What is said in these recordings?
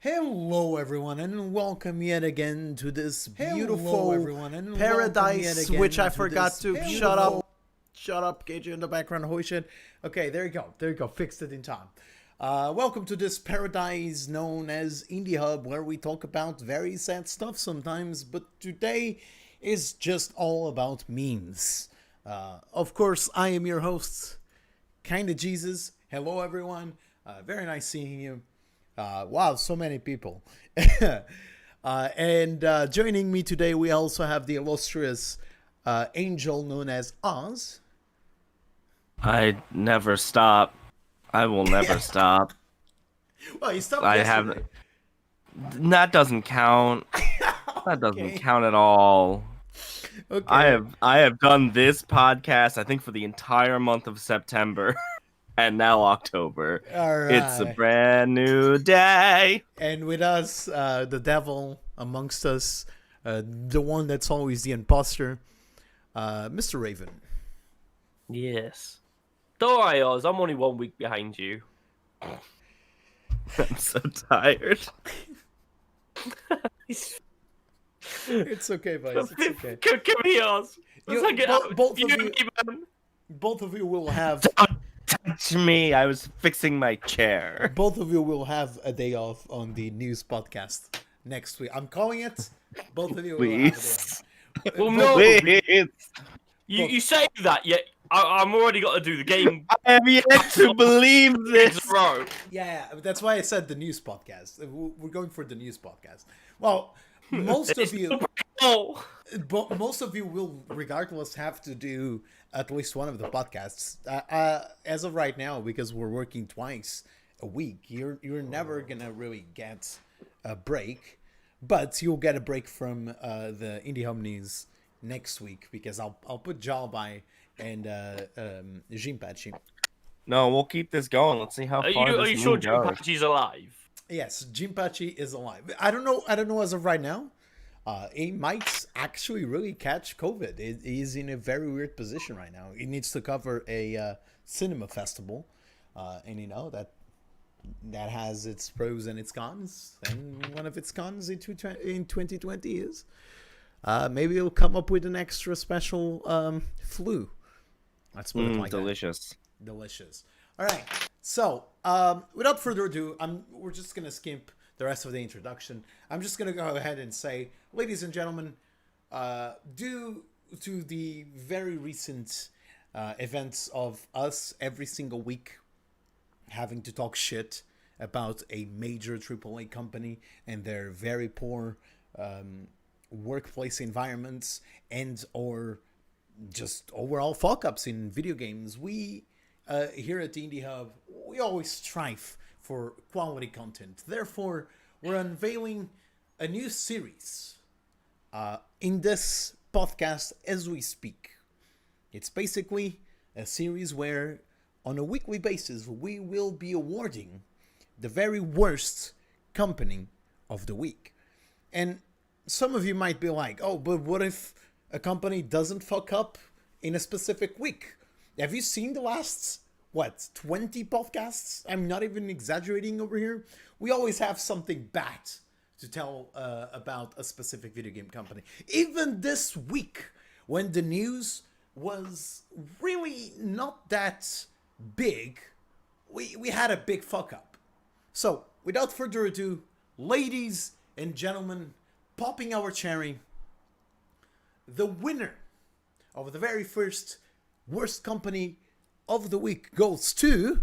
Hello everyone and welcome yet again to this beautiful paradise, which I forgot to shut up, Gage in the background, holy shit. Okay, there you go, fixed it in time. Welcome to this paradise known as Indiehub, where we talk about very sad stuff sometimes, but today is just all about memes. Of course, I am your host, Kinda Jesus. Hello everyone, very nice seeing you. Wow, so many people. And joining me today, we also have the illustrious angel known as Oz. I never stop. I will never stop. Well, you stopped yesterday. That doesn't count. That doesn't count at all. Okay. I have done this podcast, I think, for the entire month of September. And now October. All right. It's a brand new day. And with us, the devil amongst us, the one that's always the imposter, Mr. Raven. Yes. Don't worry, Oz. I'm only 1 week behind you. I'm so tired. It's okay, boys. It's okay. Come here, Oz. Both of you will have... Don't touch me. I was fixing my chair. Both of you will have a day off on the news podcast next week. I'm calling it. Both of you will have a day off. Well, no. Please. You say that, yet I'm already got to do the game. I have yet to believe this. Yeah, that's why I said the news podcast. We're going for the news podcast. Well, most of you will, regardless, have to do at least one of the podcasts. As of right now, because we're working twice a week, you're never gonna really get a break, but you'll get a break from the Indiehub news next week, because I'll put Jalbai and Jinpachi. No, we'll keep this going. Let's see how far this Are you sure goes. Jinpachi's alive? Yes, Jinpachi is alive. I don't know as of right now. He might actually really catch COVID. He's in a very weird position right now. He needs to cover a cinema festival, and you know that has its pros and its cons. And one of its cons in 2020 is maybe he'll come up with an extra special flu. Let's put it like delicious. that. Delicious. All right. So without further ado, we're just gonna skip the rest of the introduction. I'm just going to go ahead and say, ladies and gentlemen, due to the very recent events of us every single week having to talk shit about a major AAA company and their very poor workplace environments and or just overall fuck-ups in video games, we here at the Indie Hub, we always strive for quality content. Therefore, we're unveiling a new series in this podcast as we speak. It's basically a series where, on a weekly basis, we will be awarding the very worst company of the week. And some of you might be like, oh, but what if a company doesn't fuck up in a specific week? Have you seen the last 20 podcasts? I'm not even exaggerating over here. We always have something bad to tell about a specific video game company. Even this week, when the news was really not that big, we had a big fuck up. So, without further ado, ladies and gentlemen, popping our cherry, the winner of the very first worst company of the week goes to...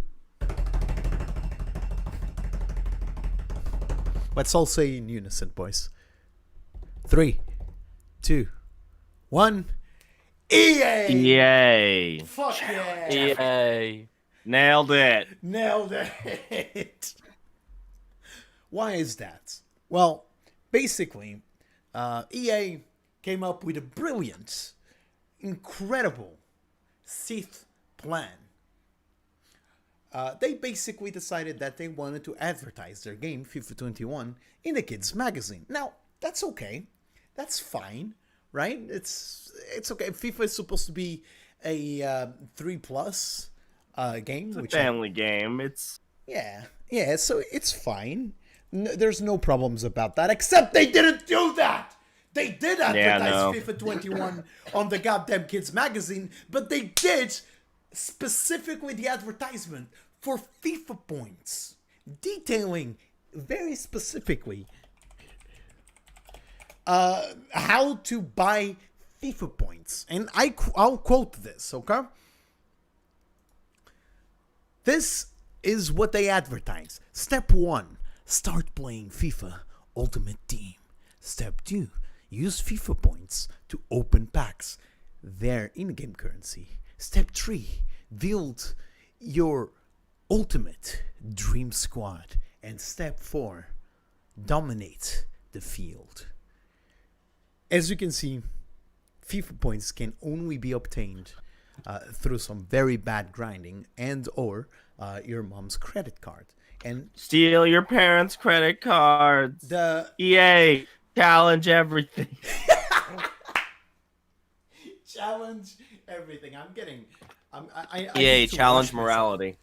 Let's all say in unison, boys. 3, 2, 1. EA! Yay! Fuck yeah! EA. Nailed it. Nailed it! Why is that? Well, basically, EA came up with a brilliant, incredible Sith plan. They basically decided that they wanted to advertise their game, FIFA 21, in a kids' magazine. Now, that's okay. That's fine, right? It's okay. FIFA is supposed to be a 3+ game. It's a family game. Yeah, so it's fine. there's no problems about that, except they didn't do that. They did advertise no. FIFA 21 on the goddamn Kids magazine, but they did specifically the advertisement for FIFA points, detailing very specifically how to buy FIFA points. And I'll quote this, okay? This is what they advertise. Step 1, start playing FIFA Ultimate Team. Step 2, use FIFA points to open packs, their in-game currency. Step 3, build your ultimate dream squad. And step 4, dominate the field. As you can see, FIFA points can only be obtained through some very bad grinding and or your mom's credit card. And Steal your parents' credit cards. the EA, challenge everything. challenge everything. I'm getting. I EA, need to challenge wash myself. morality.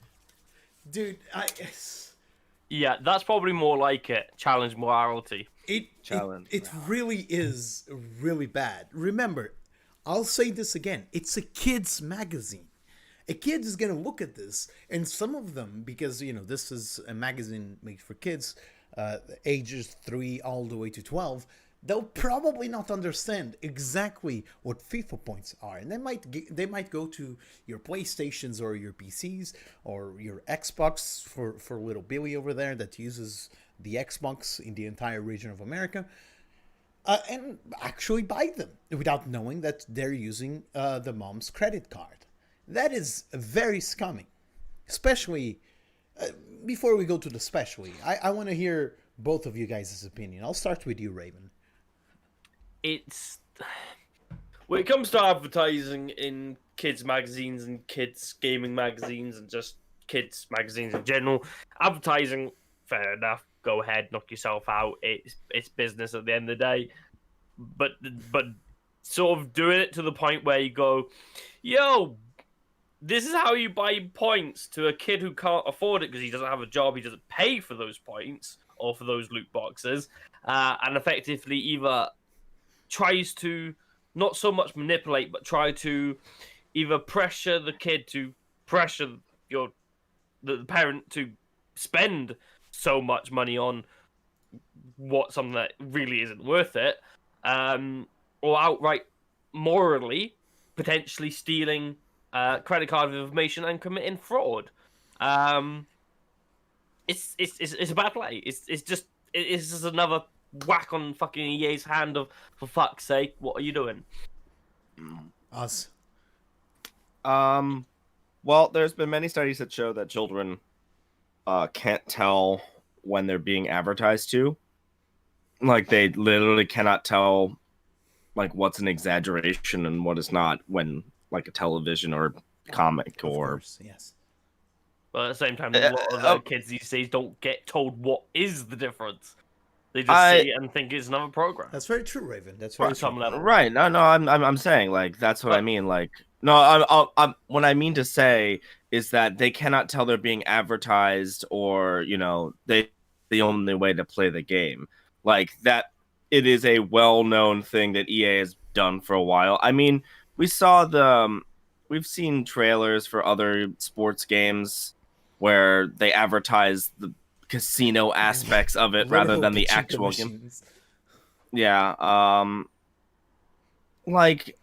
Dude. Yeah, that's probably more like it. Challenge morality. It really is really bad. Remember, I'll say this again. It's a kids magazine. A kid is gonna look at this, and some of them, because this is a magazine made for kids, ages 3 all the way to 12. They'll probably not understand exactly what FIFA points are, and they might go to your PlayStations or your PCs or your Xbox for little Billy over there that uses the Xbox in the entire region of America, and actually buy them without knowing that they're using the mom's credit card. That is very scummy, especially before we go to the especially. I want to hear both of you guys' opinion. I'll start with you, Raven. It's when it comes to advertising in kids magazines and kids gaming magazines and just kids magazines in general, advertising, fair enough, go ahead, knock yourself out, it's business at the end of the day, but sort of doing it to the point where you go, yo, this is how you buy points to a kid who can't afford it because he doesn't have a job, he doesn't pay for those points or for those loot boxes, and effectively either tries to not so much manipulate, but try to either pressure the kid to pressure the parent to spend so much money on something that really isn't worth it, or outright morally potentially stealing credit card information and committing fraud. It's a bad play. It's just another whack on fucking EA's hand of, for fuck's sake, what are you doing? Us. Well, there's been many studies that show that children can't tell when they're being advertised to. Like, they literally cannot tell like what's an exaggeration and what is not when like a television or comic Of or course, yes. But at the same time, a lot of the kids these days don't get told what is the difference. They just see it and think it's another program. That's very true, Raven. That's very On some true. level. Right. No, I'm saying like that's what I mean. Like no, what I mean to say is that they cannot tell they're being advertised or the only way to play the game. Like that, it is a well-known thing that EA has done for a while. I mean, we've seen trailers for other sports games where they advertise the casino aspects of it rather than the actual game. Yeah, like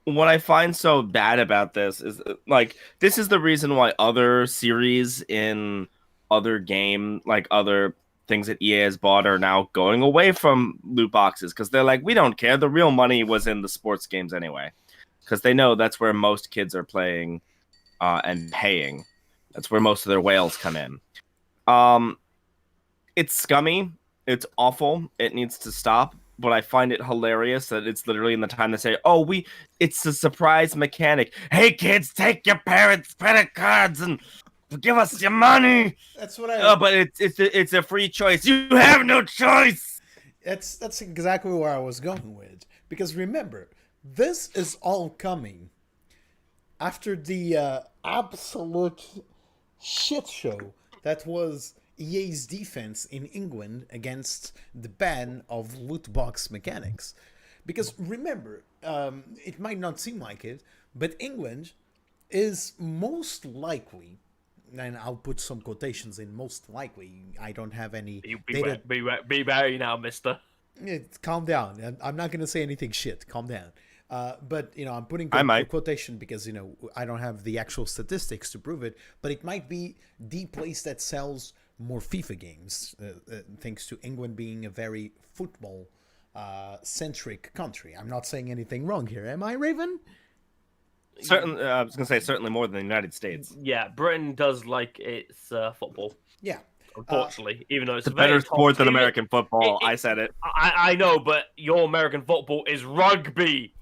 what I find so bad about this is like this is the reason why other series in other things that EA has bought are now going away from loot boxes because they're like, we don't care. The real money was in the sports games anyway, because they know that's where most kids are playing and paying. That's where most of their whales come in. It's scummy. It's awful. It needs to stop. But I find it hilarious that it's literally in the time to say, it's a surprise mechanic. Hey, kids, take your parents' credit cards and give us your money. That's what I. But it's a free choice. You have no choice. That's exactly where I was going with. Because remember, this is all coming after the absolute shit show that was EA's defense in England against the ban of loot box mechanics. Because remember, it might not seem like it, but England is most likely, and I'll put some quotations in most likely. I don't have any data. Be wary now, mister. Calm down. I'm not going to say anything shit. Calm down. But, I'm putting quotation because, I don't have the actual statistics to prove it, but it might be the place that sells more FIFA games, thanks to England being a very football centric country. I'm not saying anything wrong here, am I, Raven? Certainly, I was gonna say certainly more than the United States. Yeah, Britain does like its football. Yeah, unfortunately, even though it's a better sport than American football. I said it. I know, but your American football is rugby.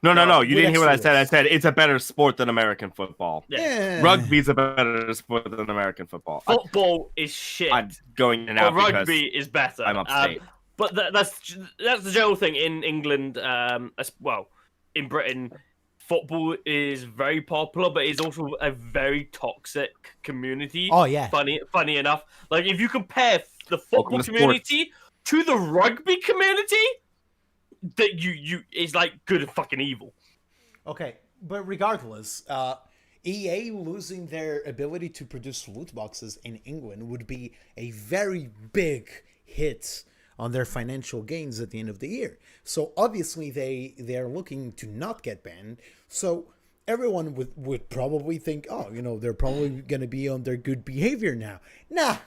No. You didn't hear what I said. I said it's a better sport than American football. Yeah. Rugby's a better sport than American football. Football is shit. I'm going in and out but rugby is better. I'm upstate. But that's the general thing in England. As well, in Britain, football is very popular, but it's also a very toxic community. Oh yeah. Funny enough, like if you compare the football community to the rugby community, that you is like good and fucking evil. Okay, but regardless, EA losing their ability to produce loot boxes in England would be a very big hit on their financial gains at the end of the year. So obviously they're looking to not get banned. So everyone would probably think, oh, they're probably going to be on their good behavior now. Nah,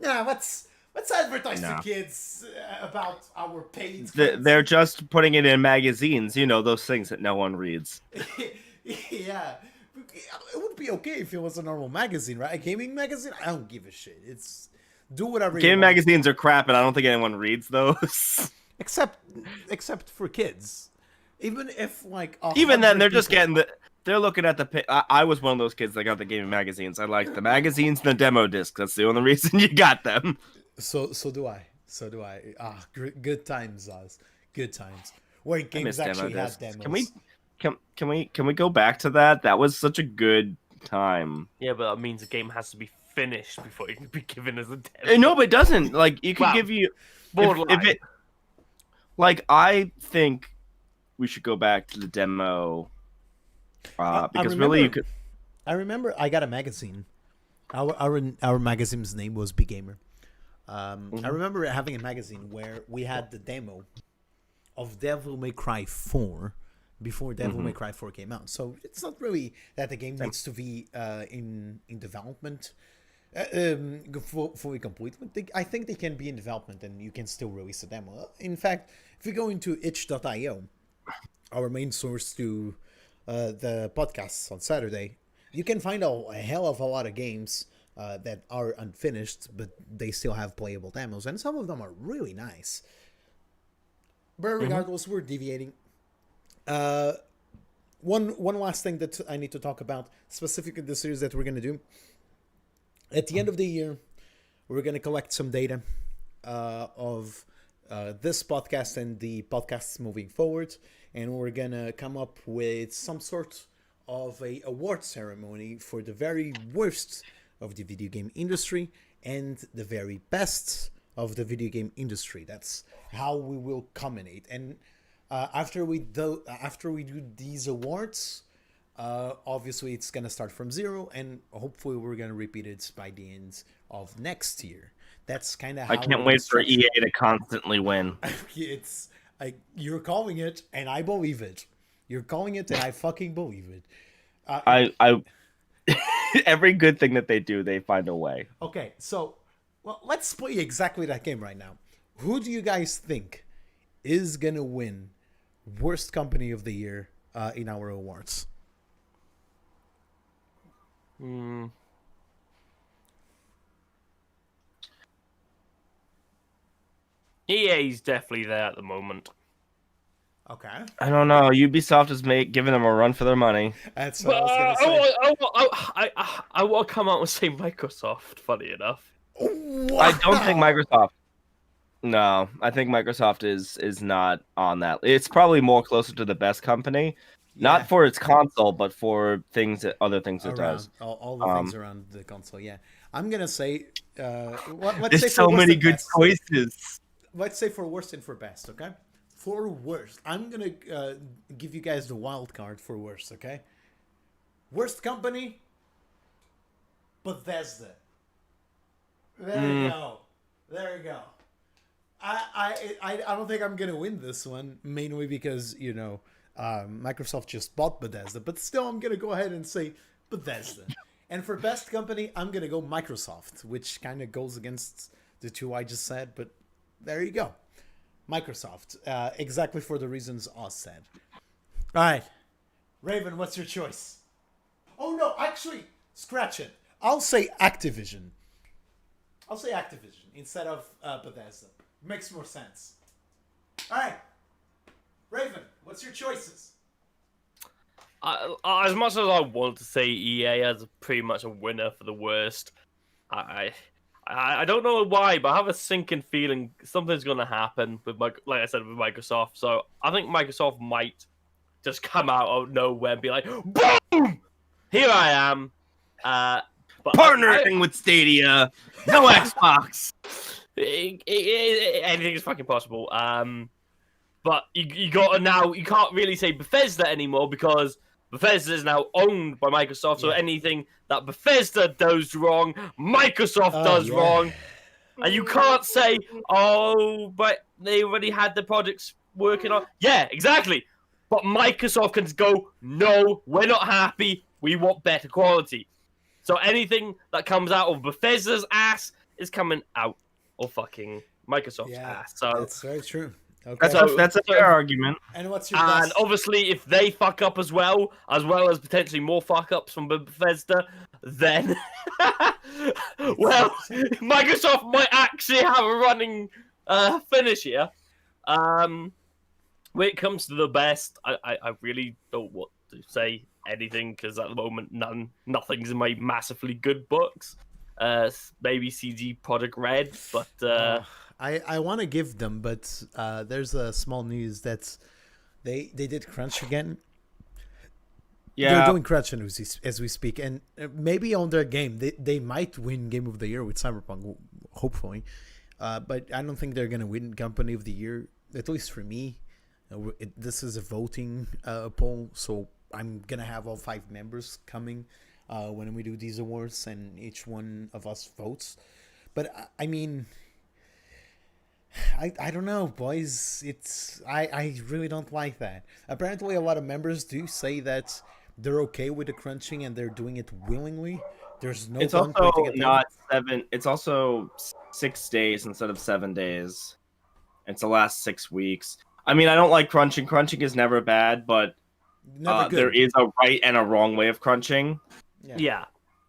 let's advertise to kids about our paid. They're just putting it in magazines, those things that no one reads. Yeah. It would be okay if it was a normal magazine, right? A gaming magazine? I don't give a shit. It's do whatever Gaming magazines are crap, and I don't think anyone reads those. Except for kids. Even if even then they're just getting they're looking at the I was one of those kids that got the gaming magazines. I liked the magazines and the demo disc. That's the only reason you got them. So do I. Good times, Oz. Good times. Where games actually had demos. Can we go back to that? That was such a good time. Yeah, but that means the game has to be finished before it can be given as a demo. No, but it doesn't. Like you can give you if it. Like I think we should go back to the demo because really you could. I remember I got a magazine. Our magazine's name was Big Gamer. I remember having a magazine where we had the demo of Devil May Cry 4 before Devil May Cry 4 came out. So it's not really that the game needs to be in development fully complete. I think they can be in development and you can still release a demo. In fact, if you go into itch.io, our main source to the podcasts on Saturday, you can find a hell of a lot of games that are unfinished, but they still have playable demos, and some of them are really nice. But regardless, we're deviating. One last thing that I need to talk about, specifically the series that we're going to do. At the end of the year, we're going to collect some data of this podcast and the podcasts moving forward, and we're going to come up with some sort of a award ceremony for the very worst of the video game industry and the very best of the video game industry. That's how we will culminate. And after we do these awards, obviously it's gonna start from zero, and hopefully we're gonna repeat it by the end of next year. That's kind of how I can't wait for EA to constantly win. It's you're calling it, and I believe it. You're calling it, and I fucking believe it. I every good thing that they do, they find a way. Okay, so let's play exactly that game right now. Who do you guys think is gonna win worst company of the year in our awards? EA's definitely there at the moment. Okay. I don't know. Ubisoft is giving them a run for their money. That's what I was gonna say. I want to come out and say Microsoft. Funny enough. Wow. I don't think Microsoft. No, I think Microsoft is not on that. It's probably more closer to the best company, not for its console, but for other things it does. All the things around the console. Yeah, I'm gonna say, let's say There's for so worst many and good best. choices. Let's say for worst and for best, okay? For worst, I'm gonna give you guys the wild card for worst, okay? Worst company, Bethesda. There you go. There you go. I don't think I'm gonna win this one, mainly because Microsoft just bought Bethesda, but still I'm gonna go ahead and say Bethesda. And for best company, I'm gonna go Microsoft, which kind of goes against the two I just said, but there you go. Microsoft, exactly for the reasons Oz said. All right, Raven, what's your choice? Oh no, actually, scratch it. I'll say Activision. I'll say Activision instead of Bethesda. Makes more sense. All right, Raven, what's your choices? As much as I want to say EA as pretty much a winner for the worst, I don't know why, but I have a sinking feeling something's going to happen with, like I said, with Microsoft. So I think Microsoft might just come out of nowhere and be like, boom! Here I am. But Partnering with Stadia. No Xbox. Anything is fucking possible. But you gotta now, you can't really say Bethesda anymore because Bethesda is now owned by Microsoft. So anything that Bethesda does wrong, Microsoft does wrong. And you can't say, oh, but they already had the projects working on. Yeah, exactly. But Microsoft can go, no, we're not happy. We want better quality. So anything that comes out of Bethesda's ass is coming out of fucking Microsoft's ass. So that's very true. Okay. That's a fair argument. And what's your and best? obviously, if they fuck up as well as potentially more fuck ups from Bethesda, then well, Microsoft might actually have a running finish here. When it comes to the best, I really don't want to say anything because at the moment nothing's in my massively good books. Maybe CG Project Red, but I want to give them, but there's a small news that they did crunch again. Yeah, they're doing crunch as we speak, and maybe on their game they might win Game of the Year with Cyberpunk, hopefully. But I don't think they're gonna win Company of the Year, at least for me. This is a voting poll, so I'm gonna have all 5 members coming when we do these awards, and each one of us votes. But I mean, I don't know, boys. I really don't like that. Apparently, a lot of members do say that they're okay with the crunching and they're doing it willingly. There's no. It's also not 7. It's also 6 days instead of 7 days. It's the last 6 weeks. I mean, I don't like crunching. Crunching is never bad, but there is a right and a wrong way of crunching. Yeah.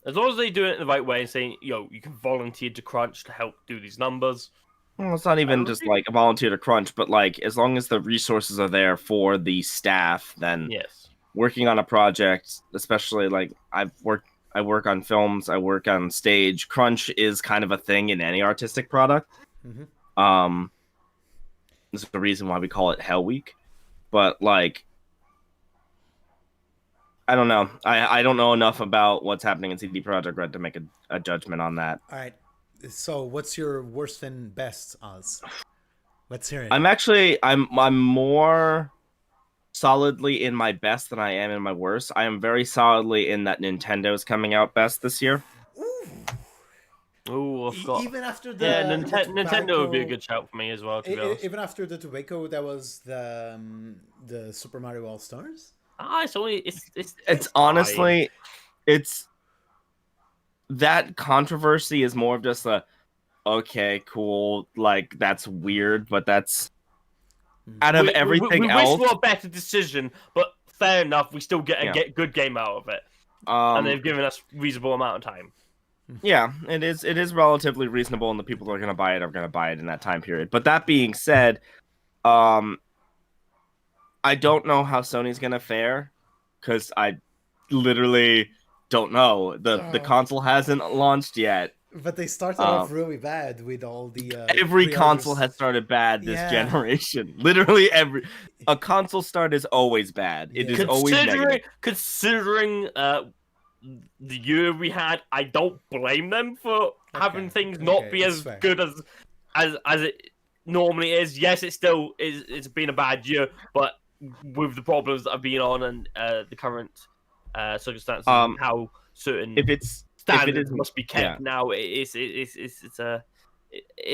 As long as they do it in the right way and saying, you can volunteer to crunch to help do these numbers. Well, it's not even just like a volunteer to crunch, but like as long as the resources are there for the staff, then yes. Working on a project, especially like I work on films, I work on stage. Crunch is kind of a thing in any artistic product. Mm-hmm. This is the reason why we call it Hell Week. But like, I don't know. I don't know enough about what's happening in CD Projekt Red to make a judgment on that. All right. So, what's your worst and best, Oz? Let's hear it. I'm more solidly in my best than I am in my worst. I am very solidly in that Nintendo's coming out best this year. Ooh, even after the Nintendo would be a good shout for me as well. To be honest. Even after the tobacco, that was the Super Mario All Stars. It's honestly, it's that controversy is more of just okay, cool, like that's weird, but that's out of everything else. We wish for a better decision, but fair enough. We still get a good game out of it, and they've given us reasonable amount of time. Yeah, it is relatively reasonable, and the people that are going to buy it are going to buy it in that time period. But that being said, I don't know how Sony's going to fare because I literally don't know. The console hasn't launched yet. But they started off really bad with all the every console has started bad this generation. Literally a console start is always bad. It is always negative. Considering the year we had, I don't blame them for having things not be it's as fair. good as it normally is. Yes, it still is. It's been a bad year, but with the problems that have been on and the current circumstances and how certain if it standards is, must be kept now, it's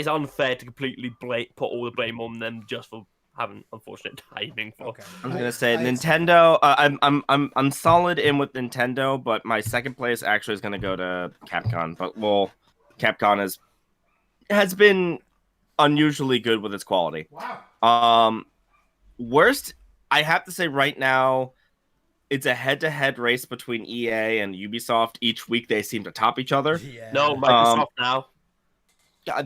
unfair to completely put all the blame on them just for having unfortunate timing. For I was gonna say Nintendo. I'm solid in with Nintendo, but my second place actually is gonna go to Capcom. But Capcom has been unusually good with its quality. Wow. Worst, I have to say right now, it's a head-to-head race between EA and Ubisoft. Each week they seem to top each other. Yeah. no, Microsoft now.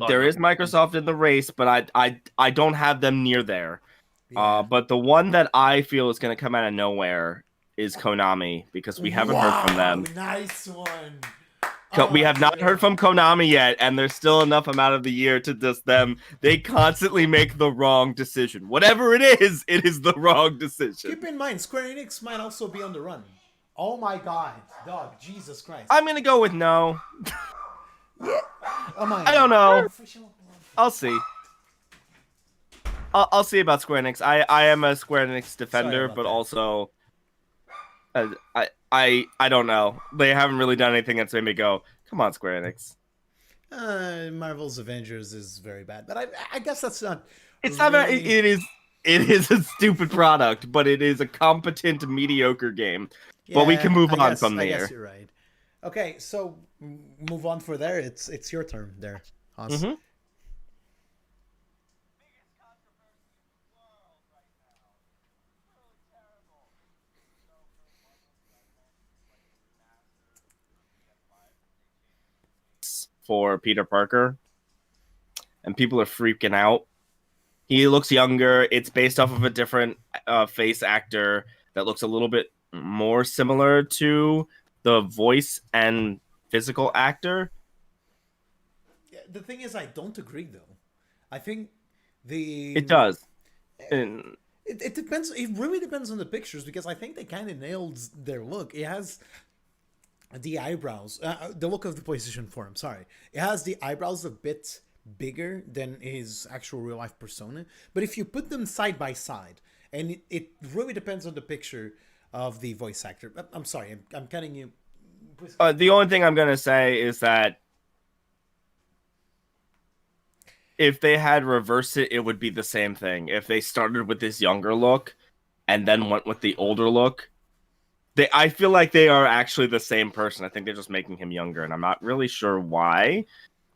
There is Microsoft in the race, but I don't have them near there. Yeah. But the one that I feel is going to come out of nowhere is Konami, because we haven't heard from them. Nice one. We have not heard from Konami yet, and there's still enough amount of the year to just them. They constantly make the wrong decision. Whatever it is the wrong decision. Keep in mind, Square Enix might also be on the run. Oh my god, dog, Jesus Christ. I'm going to go with no. Oh my. I don't know. I'll see. I'll see about Square Enix. I am a Square Enix defender, but also I don't know. They haven't really done anything that's made me go, come on, Square Enix. Marvel's Avengers is very bad, but I guess that's not. It's not very. It is a stupid product, but it is a competent, mediocre game. Yeah, but we can move on from there. I guess you're right. Okay, so move on for there. It's your turn there, Hans. Mm-hmm. For Peter Parker, and people are freaking out. He looks younger. It's based off of a different face actor that looks a little bit more similar to the voice and physical actor. Yeah, the thing is, I don't agree though. I think it does. It depends. It really depends on the pictures, because I think they kind of nailed their look. It has the eyebrows, the look of the PlayStation 4. I'm sorry, it has the eyebrows a bit bigger than his actual real life persona. But if you put them side by side, and it really depends on the picture of the voice actor. I'm sorry, I'm cutting you. The only thing I'm gonna say is that if they had reversed it, it would be the same thing. If they started with this younger look and then went with the older look, I feel like they are actually the same person. I think they're just making him younger, and I'm not really sure why.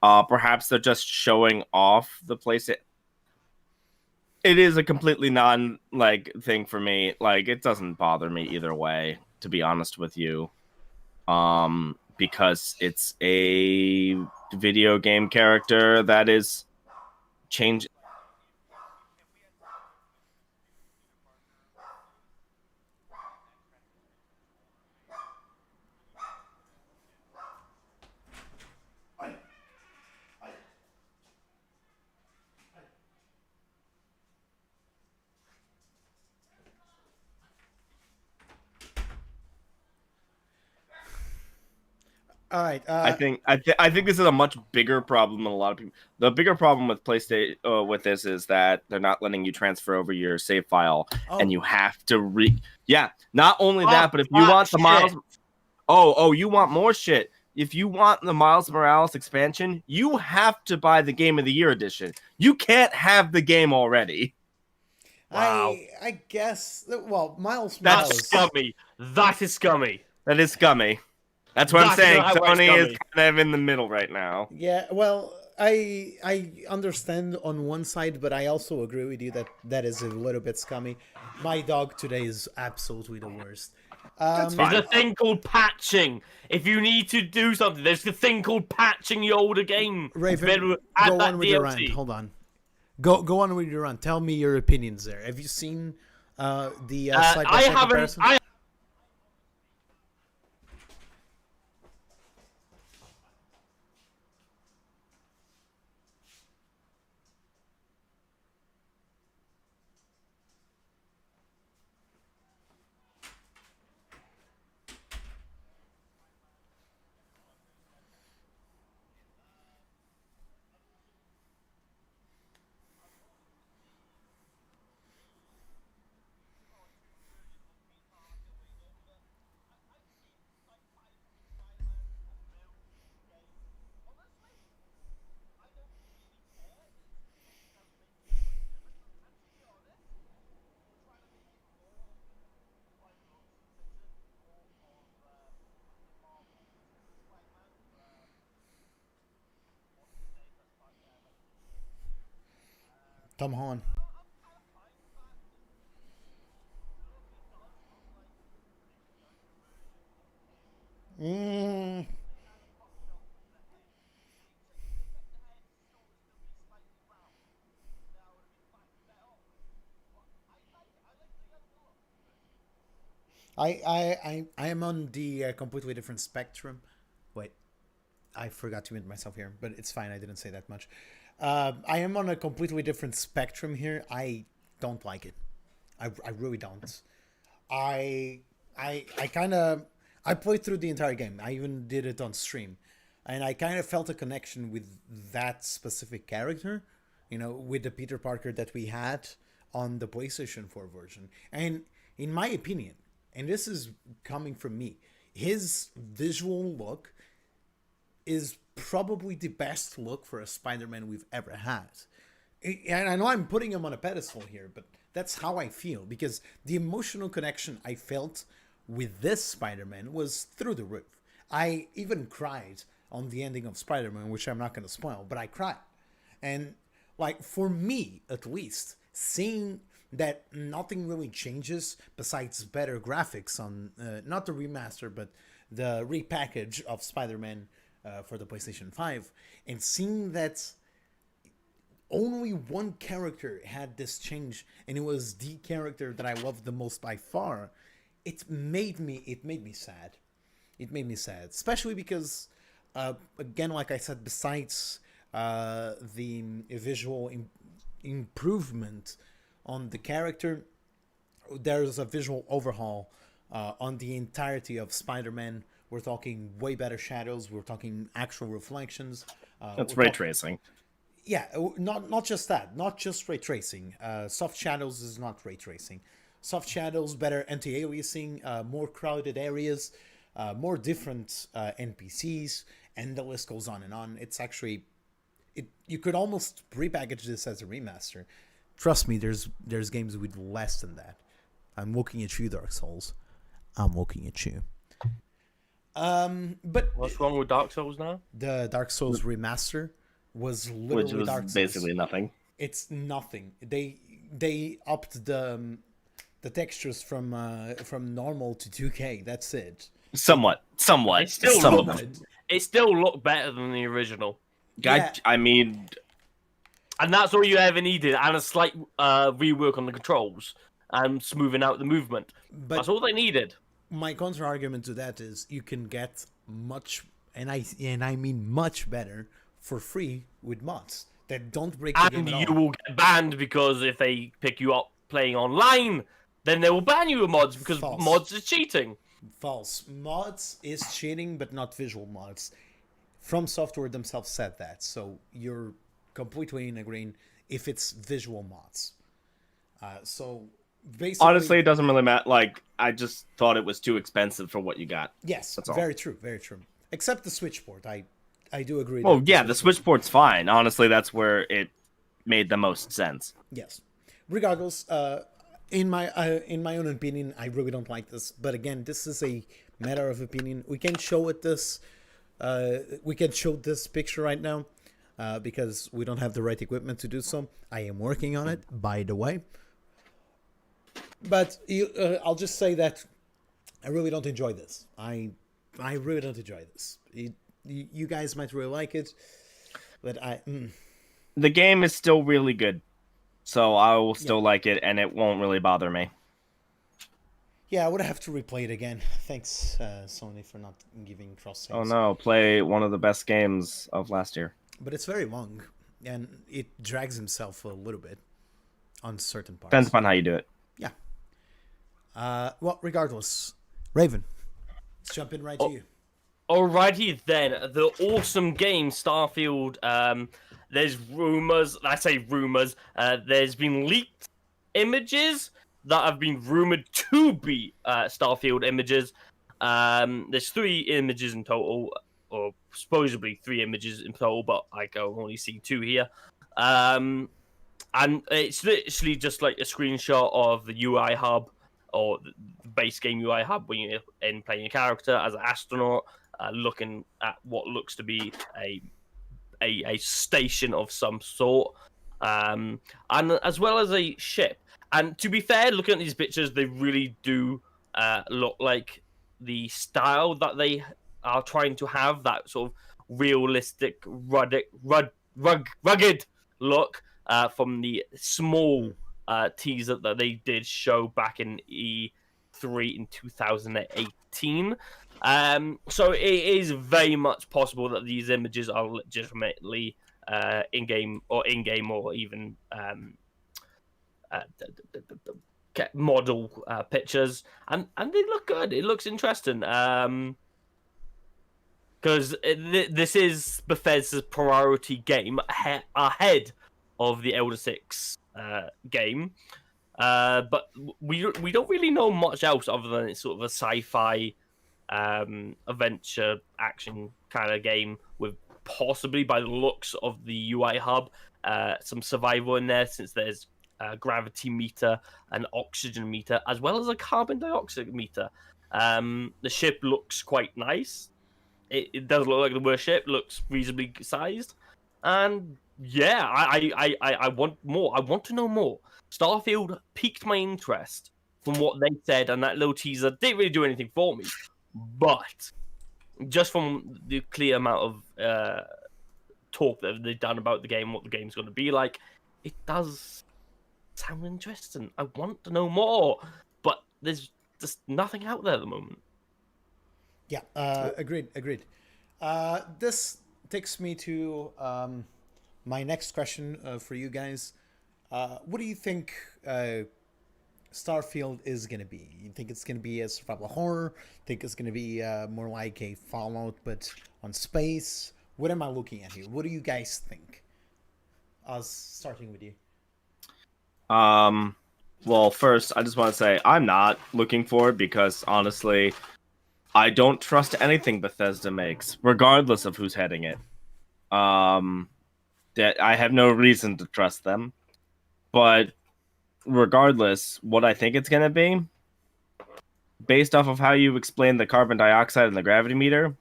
Perhaps they're just showing off the place. It is a completely thing for me. Like, it doesn't bother me either way, to be honest with you. Because it's a video game character that is changing. All right. I think this is a much bigger problem than a lot of people. The bigger problem with PlayStation with this is that they're not letting you transfer over your save file, and you have to Not only that, but if you want the Miles, you want more shit. If you want the Miles Morales expansion, you have to buy the Game of the Year edition. You can't have the game already. Wow. I guess. Well, Miles That's Morales. scummy. That is scummy. That is scummy. That's what I'm saying. Sony is kind of in the middle right now. Yeah, well, I understand on one side, but I also agree with you that is a little bit scummy. My dog today is absolutely the worst. That's fine. There's a thing called patching. If you need to do something, there's the thing called patching the older game. Raven, go on with your rant. Hold on. Go on with your rant. Tell me your opinions there. Have you seen the side-by-side comparison? Tom Holland. Mm, I am on the completely different spectrum. Wait, I forgot to mute myself here, but it's fine. I didn't say that much. I am on a completely different spectrum here. I don't like it. I really don't. I kind of I played through the entire game. I even did it on stream, and I kind of felt a connection with that specific character, with the Peter Parker that we had on the PlayStation 4 version. And in my opinion, and this is coming from me, his visual look is probably the best look for a Spider-Man we've ever had. And I know I'm putting him on a pedestal here, but that's how I feel, because the emotional connection I felt with this Spider-Man was through the roof. I even cried on the ending of Spider-Man, which I'm not going to spoil, but I cried. And like, for me at least, seeing that nothing really changes besides better graphics on not the remaster but the repackage of Spider-Man for the PlayStation 5, and seeing that only one character had this change, and it was the character that I loved the most by far, it made me sad. It made me sad, especially because again, like I said, besides the visual improvement on the character, there's a visual overhaul on the entirety of Spider-Man. We're talking way better shadows. We're talking actual reflections. That's ray tracing. Yeah, not just that. Not just ray tracing. Soft shadows is not ray tracing. Soft shadows, better anti-aliasing, more crowded areas, more different NPCs, and the list goes on and on. It's actually, you could almost repackage this as a remaster. Trust me, there's games with less than that. I'm looking at you, Dark Souls. I'm looking at you. But What's wrong with Dark Souls now? the Dark Souls remaster was literally Which was Dark Souls. basically nothing. It's nothing. They upped the textures from normal to 2K. That's it. Somewhat. It still Somewhat. looked better than the original, Yeah. I mean, and that's all you ever needed, and a slight rework on the controls and smoothing out the movement. But That's all they needed. my counter argument to that is you can get much, and I mean much better for free with mods that don't break the game And at you all. will get banned because if they pick you up playing online, then they will ban you with mods because False. mods is cheating. False. Mods is cheating, but not visual mods. From Software themselves said that, so you're completely in agreement if it's visual mods. So basically, honestly, it doesn't really matter. Like, I just thought it was too expensive for what you got. yes, That's all. very true, very true. Except the Switch port, I do agree. Oh that yeah, the Switch port's fine. Honestly, that's where it made the most sense. Yes. Regardless, in my own opinion, I really don't like this. But again, this is a matter of opinion. We can show it this. We can show this picture right now because we don't have the right equipment to do so. I am working on it, by the way. But I'll just say that I really don't enjoy this. I really don't enjoy this. You guys might really like it, but The game is still really good, so I will still like it, and it won't really bother me. Yeah, I would have to replay it again. Thanks, Sony, for not giving cross saves. Oh no, play one of the best games of last year. But it's very long, and it drags himself a little bit on certain parts. Depends upon how you do it. Yeah. Well, regardless, Raven, let's jump in right to you. Alrighty then, the awesome game Starfield. There's rumors. I say rumors. There's been leaked images that have been rumored to be Starfield images. There's 3 images in total, or supposedly 3 images in total, but I can only see 2 here. And it's literally just like a screenshot of the UI hub, or the base game UI hub when you're in playing a character as an astronaut, looking at what looks to be a station of some sort. and as well as a ship. And to be fair, looking at these pictures, they really do look like the style that they are trying to have, that sort of realistic, rugged look from the small teaser that they did show back in E3 in 2018. So it is very much possible that these images are legitimately in-game or even model pictures, and they look good. It looks interesting. Because this is Bethesda's priority game ahead of the Elder Six game. But we don't really know much else other than it's sort of a sci-fi adventure action kind of game with possibly, by the looks of the UI hub, some survival in there, since there's a gravity meter, an oxygen meter, as well as a carbon dioxide meter. The ship looks quite nice. It does look like the worst ship, looks reasonably sized, and yeah, I want more. I want to know more. Starfield piqued my interest from what they said, and that little teaser didn't really do anything for me, but just from the clear amount of talk that they've done about the game, what the game's going to be like, it does sound interesting. I want to know more, but there's just nothing out there at the moment. Yeah, agreed. This takes me to my next question for you guys. What do you think Starfield is going to be? You think it's going to be a survival horror? Think it's going to be more like a Fallout, but on space? What am I looking at here? What do you guys think? Us starting with you. Well, first, I just want to say I'm not looking forward because, honestly, I don't trust anything Bethesda makes, regardless of who's heading it. That I have no reason to trust them. But regardless, what I think it's going to be, based off of how you explain the carbon dioxide and the gravity meter,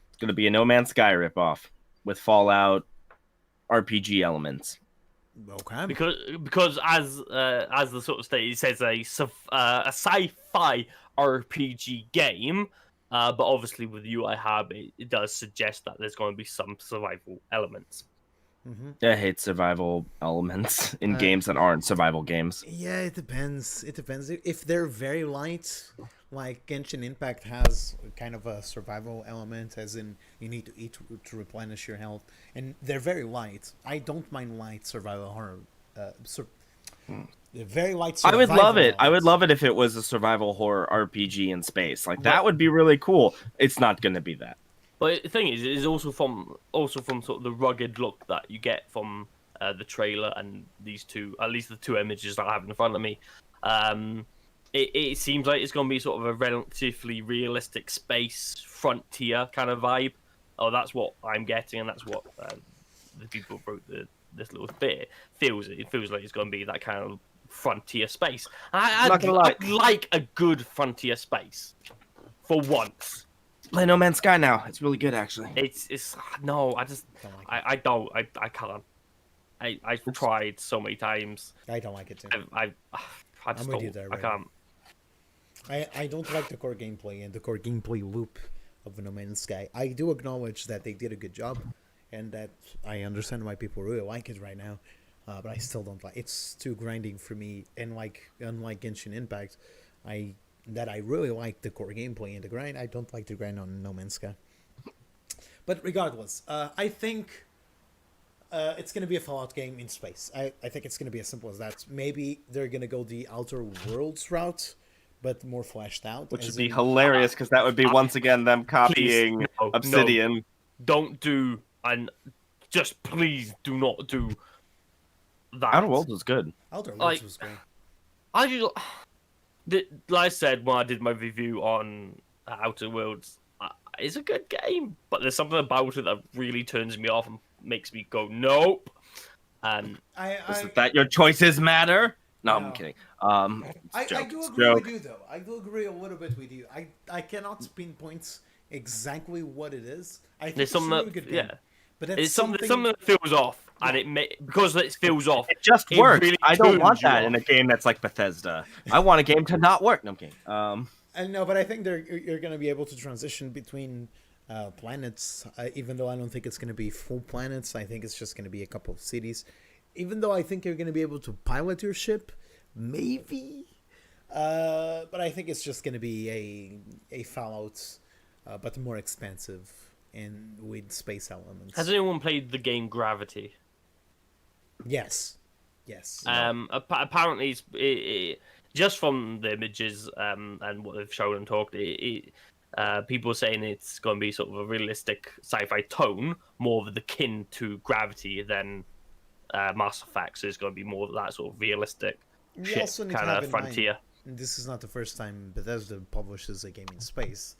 it's going to be a No Man's Sky ripoff with Fallout RPG elements. Okay. Because as the sort of state, it says a sci-fi RPG game, but obviously with UI Hub, it does suggest that there's going to be some survival elements. Mm-hmm. I hate survival elements in games that aren't survival games. Yeah, it depends. It depends. If they're very light, like Genshin Impact has kind of a survival element, as in you need to eat to replenish your health, and they're very light. I don't mind light survival horror. Very light survival I would love it. elements. I would love it if it was a survival horror RPG in space. Like, that would be really cool. It's not going to be that. But the thing is, it is also from sort of the rugged look that you get from the trailer and these two, at least the two images that I have in front of me. It seems like it's going to be sort of a relatively realistic space frontier kind of vibe. Oh, that's what I'm getting, and that's what the people who wrote this little bit feels. It feels like it's going to be that kind of frontier space. I'd like a good frontier space for once. Play No Man's Sky now. It's really good, actually. It's no, I just I can't. I've tried so many times. I don't like it too. I just don't. I can't. I don't like the core gameplay and the core gameplay loop of No Man's Sky. I do acknowledge that they did a good job, and that I understand why people really like it right now. But I still don't like. It's too grinding for me. And unlike Genshin Impact, I really like the core gameplay and the grind. I don't like the grind on No Man's Sky. But regardless, I think it's going to be a Fallout game in space. I think it's going to be as simple as that. Maybe they're going to go the Outer Worlds route, but more fleshed out. Which would be hilarious, because that would be, once again, them copying Obsidian. No, don't do, and just please do not do that. Outer Worlds was good. Outer Worlds was great. Like I said when I did my review on Outer Worlds, it's a good game, but there's something about it that really turns me off and makes me go nope. And is it that your choices matter? No, I'm kidding. I do agree with you, though. I do agree a little bit with you. I cannot pinpoint exactly what it is. I think it's a really good game. Yeah, but it's something that feels off. and because it feels off. It just It works. really I don't turns want you that off. in a game that's like Bethesda. I want a game to not work. No, I'm kidding. I know, but I think you're going to be able to transition between planets, even though I don't think it's going to be full planets. I think it's just going to be a couple of cities. Even though I think you're going to be able to pilot your ship, maybe. But I think it's just going to be a Fallout, but more expensive and with space elements. Has anyone played the game Gravity? Yes. Yes. Apparently, just from the images and what they've shown and talked, people are saying it's going to be sort of a realistic sci-fi tone, more of the kin to Gravity than Mass Effect. So it's going to be more of that sort of realistic You also need to kind have of in frontier. mind, this is not the first time Bethesda publishes a game in space.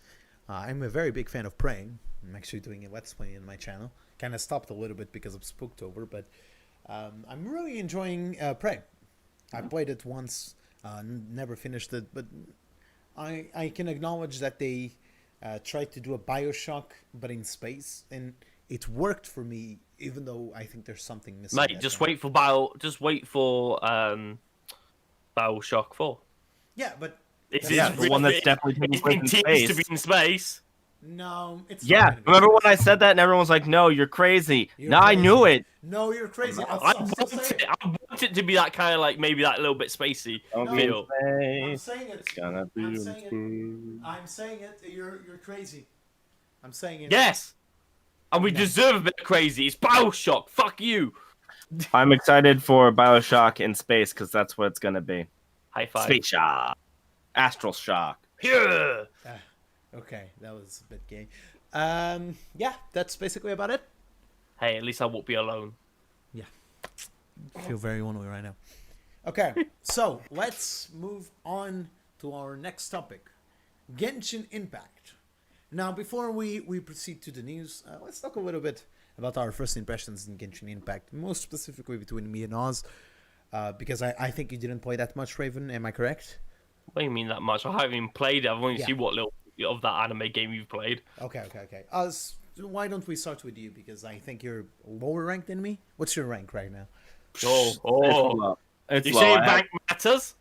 I'm a very big fan of Prey. I'm actually doing a Let's Play in my channel. Kind of stopped a little bit because of Spooktober, but I'm really enjoying Prey. I played it once, never finished it, but I can acknowledge that they tried to do a Bioshock, but in space, and it worked for me, even though I think there's something missing. Mate, just wait for Bioshock 4. Yeah, but It's the one that's definitely taking place in space. to be in space. no, it's not Yeah, gonna be remember when space. I said that and everyone was like, "No, you're crazy." You're No, I crazy. knew it. No, you're crazy. I I'll say it. want it to be that kind of like maybe that little bit spacey No. feel. I'm saying it. It's gonna be I'm saying it. I'm saying it. You're crazy. I'm saying it. Yes, and we deserve a bit of crazy. It's Bioshock. Fuck you. I'm excited for Bioshock in space because that's what it's gonna be. High five. Space shock, astral shock. Yeah. Okay, that was a bit gay. Yeah, that's basically about it. Hey, at least I won't be alone. I feel very lonely right now. Okay, so let's move on to our next topic, Genshin Impact. Now, before we proceed to the news, let's talk a little bit about our first impressions in Genshin Impact, most specifically between me and Oz, because I think you didn't play that much, Raven. Am I correct? What do you mean that much? I haven't even played it. I've only Yeah. seen what little of that anime game you've played. Okay. Oz, why don't we start with you? Because I think you're lower ranked than me. What's your rank right now? It's You low. say I have- rank matters?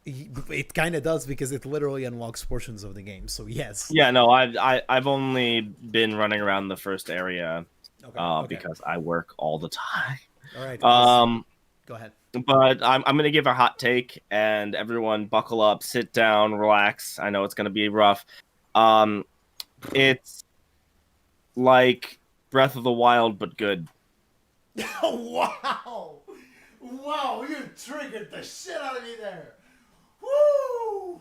It kind of does because it literally unlocks portions of the game. So yes. Yeah, no, I've only been running around the first area Okay. because I work all the time. All right. Oz, go ahead. But I'm gonna give a hot take, and everyone buckle up, sit down, relax. I know it's gonna be rough. It's like Breath of the Wild, but good. Wow! Wow! You triggered the shit out of me there. Woo!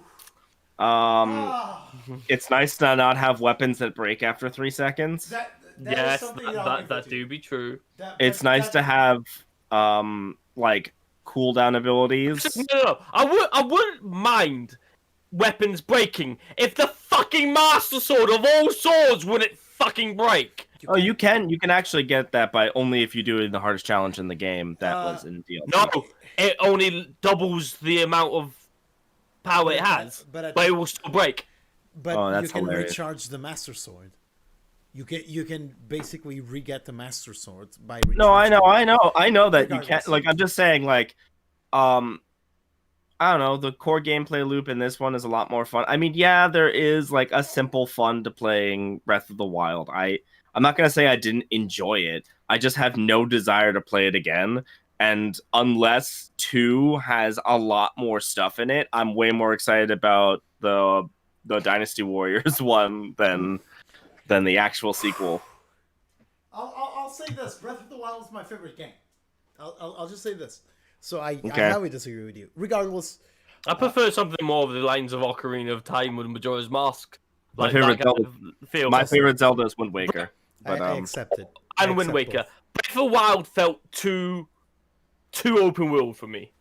Ah, It's nice to not have weapons that break after 3 seconds. that Yes, is something that do be true. It's nice to have like cooldown abilities. No. I wouldn't mind weapons breaking if the fucking Master Sword of all swords wouldn't fucking break. Oh, you can actually get that by only if you do it in the hardest challenge in the game that was in DLC. No, it only doubles the amount of power it has, but but it will still break. But Oh, you that's can hilarious. recharge the Master Sword. You can basically re-get the Master Sword by. No, I recharging know that you Regardless. can't. Like, I'm just saying, like, I don't know. The core gameplay loop in this one is a lot more fun. I mean, yeah, there is like a simple fun to playing Breath of the Wild. I'm not gonna say I didn't enjoy it. I just have no desire to play it again. And unless 2 has a lot more stuff in it, I'm way more excited about the Dynasty Warriors one than the actual sequel. I'll say this: Breath of the Wild is my favorite game. I'll just say this. So I Okay. highly disagree with you. Regardless, I prefer something more of the lines of Ocarina of Time with Majora's Mask. My Like favorite that kind Zelda- of feel. My favorite Zelda is Wind Waker. But I accept it. I And Wind accept Waker. both. Breath of the Wild felt too open world for me.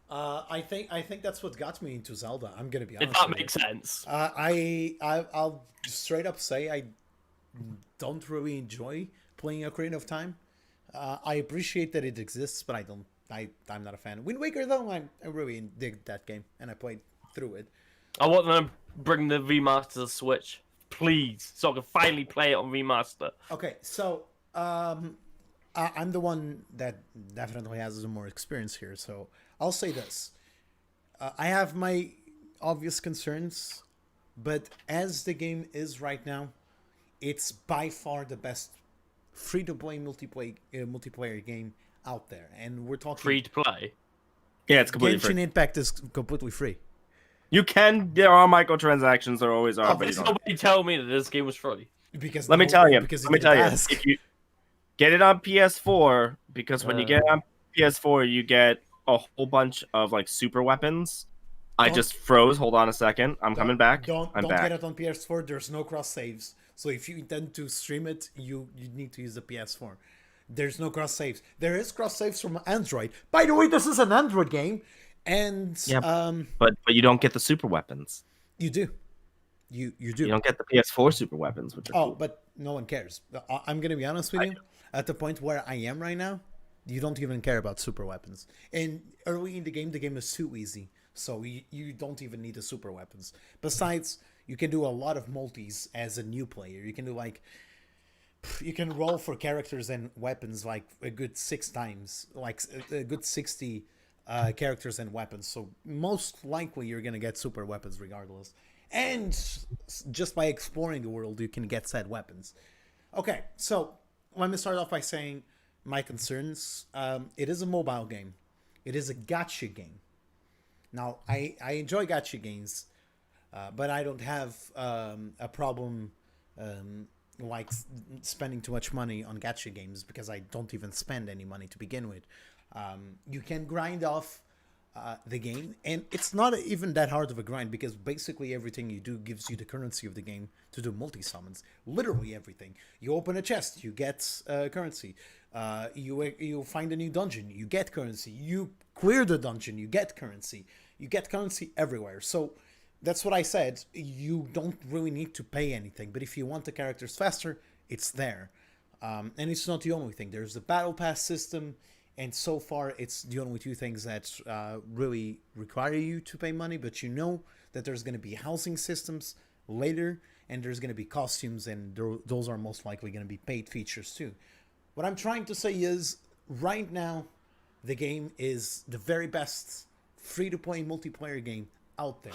I think that's what got me into Zelda. I'm gonna be If honest. that with you. makes sense. I'll straight up say I don't really enjoy playing Ocarina of Time. I appreciate that it exists, but I'm not a fan. Wind Waker though, I really dig that game, and I played through it. I want them to bring the remaster to Switch, please, so I can finally play it on remaster. Okay, so I'm the one that definitely has the more experience here, so I'll say this. I have my obvious concerns, but as the game is right now, it's by far the best free-to-play multiplayer game out there, and we're talking. Free to play. Yeah, it's completely Genshin free. Impact is completely free. There are microtransactions, there always are, but you There's don't. nobody tell me that this game was free. Because Let me tell you, because if you get it on PS4, because when you get it on PS4, you get a whole bunch of like super weapons. I just froze. Hold on a second. I'm coming back. Don't I'm back. get it on PS4. There's no cross saves. So if you intend to stream it, you need to use the PS4. There's no cross saves. There is cross saves from Android. By the way, this is an Android game, and but you don't get the super weapons. you do. You do. You don't get the PS4 super weapons, which are cool. But no one cares. I'm gonna be honest with you. At the point where I am right now, you don't even care about super weapons. And early in the game is too easy, so you don't even need the super weapons. Besides, you can do a lot of multis as a new player. You can do you can roll for characters and weapons like a good 6 times, like a good 60 characters and weapons. So most likely you're gonna get super weapons regardless. And just by exploring the world, you can get said weapons. Okay, so let me start off by saying my concerns. It is a mobile game. It is a gacha game. Now, I enjoy gacha games, but I don't have a problem like spending too much money on gacha games because I don't even spend any money to begin with. You can grind off the game, and it's not even that hard of a grind because basically everything you do gives you the currency of the game to do multi-summons. Literally everything. You open a chest, you get currency. You find a new dungeon, you get currency. You clear the dungeon, you get currency. You get currency everywhere. So that's what I said. You don't really need to pay anything, but if you want the characters faster, it's there. And it's not the only thing. There's the battle pass system, and so far it's the only two things that really require you to pay money, but you know that there's going to be housing systems later, and there's going to be costumes, and those are most likely going to be paid features too. What I'm trying to say is, right now, the game is the very best free-to-play multiplayer game out there,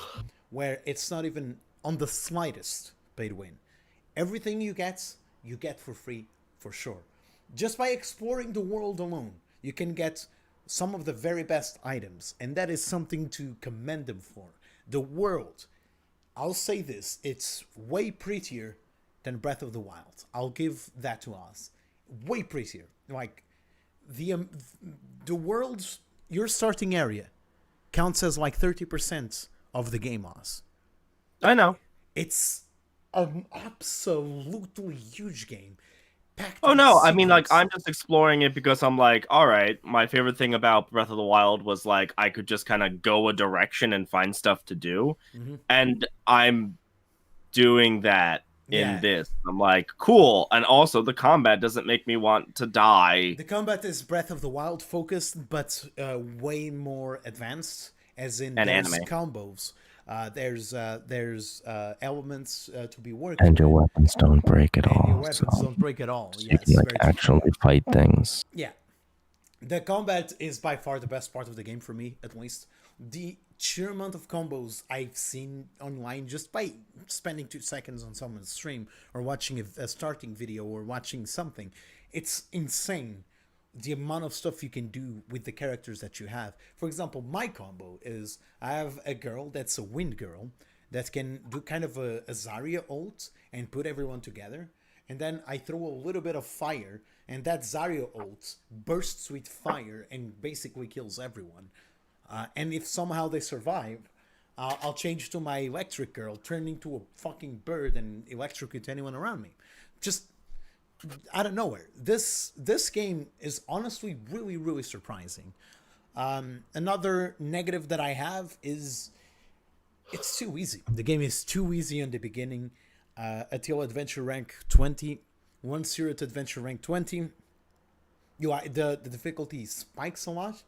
where it's not even on the slightest pay to win. Everything you get for free, for sure. Just by exploring the world alone, you can get some of the very best items, and that is something to commend them for. The world, I'll say this, it's way prettier than Breath of the Wild. I'll give that to us. Way prettier. Like, the world's, your starting area counts as like 30% of the game, Oz. I know. It's an absolutely huge game. Oh no, I mean, like, I'm just exploring it because I'm like, all right, my favorite thing about Breath of the Wild was like I could just kind of go a direction and find stuff to do. And I'm doing that in this. I'm like, cool. And also the combat doesn't make me want to die. The combat is Breath of the Wild focused, but way more advanced, as in and there's anime combos. There's elements to be worked. And your weapons don't break at all. Your weapons don't break at all. You can like actually fight things. Yeah. The combat is by far the best part of the game for me, at least. The sheer amount of combos I've seen online just by spending 2 seconds on someone's stream or watching a starting video or watching something, it's insane. The amount of stuff you can do with the characters that you have. For example, my combo is I have a girl that's a wind girl that can do kind of a Zarya ult and put everyone together. And then I throw a little bit of fire, and that Zarya ult bursts with fire and basically kills everyone. And if somehow they survive, I'll change to my electric girl, turn into a fucking bird and electrocute anyone around me. Just out of nowhere. This game is honestly really, really surprising. Another negative that I have is it's too easy. The game is too easy in the beginning until adventure rank 20. Once you're at adventure rank 20, the difficulty spikes a lot,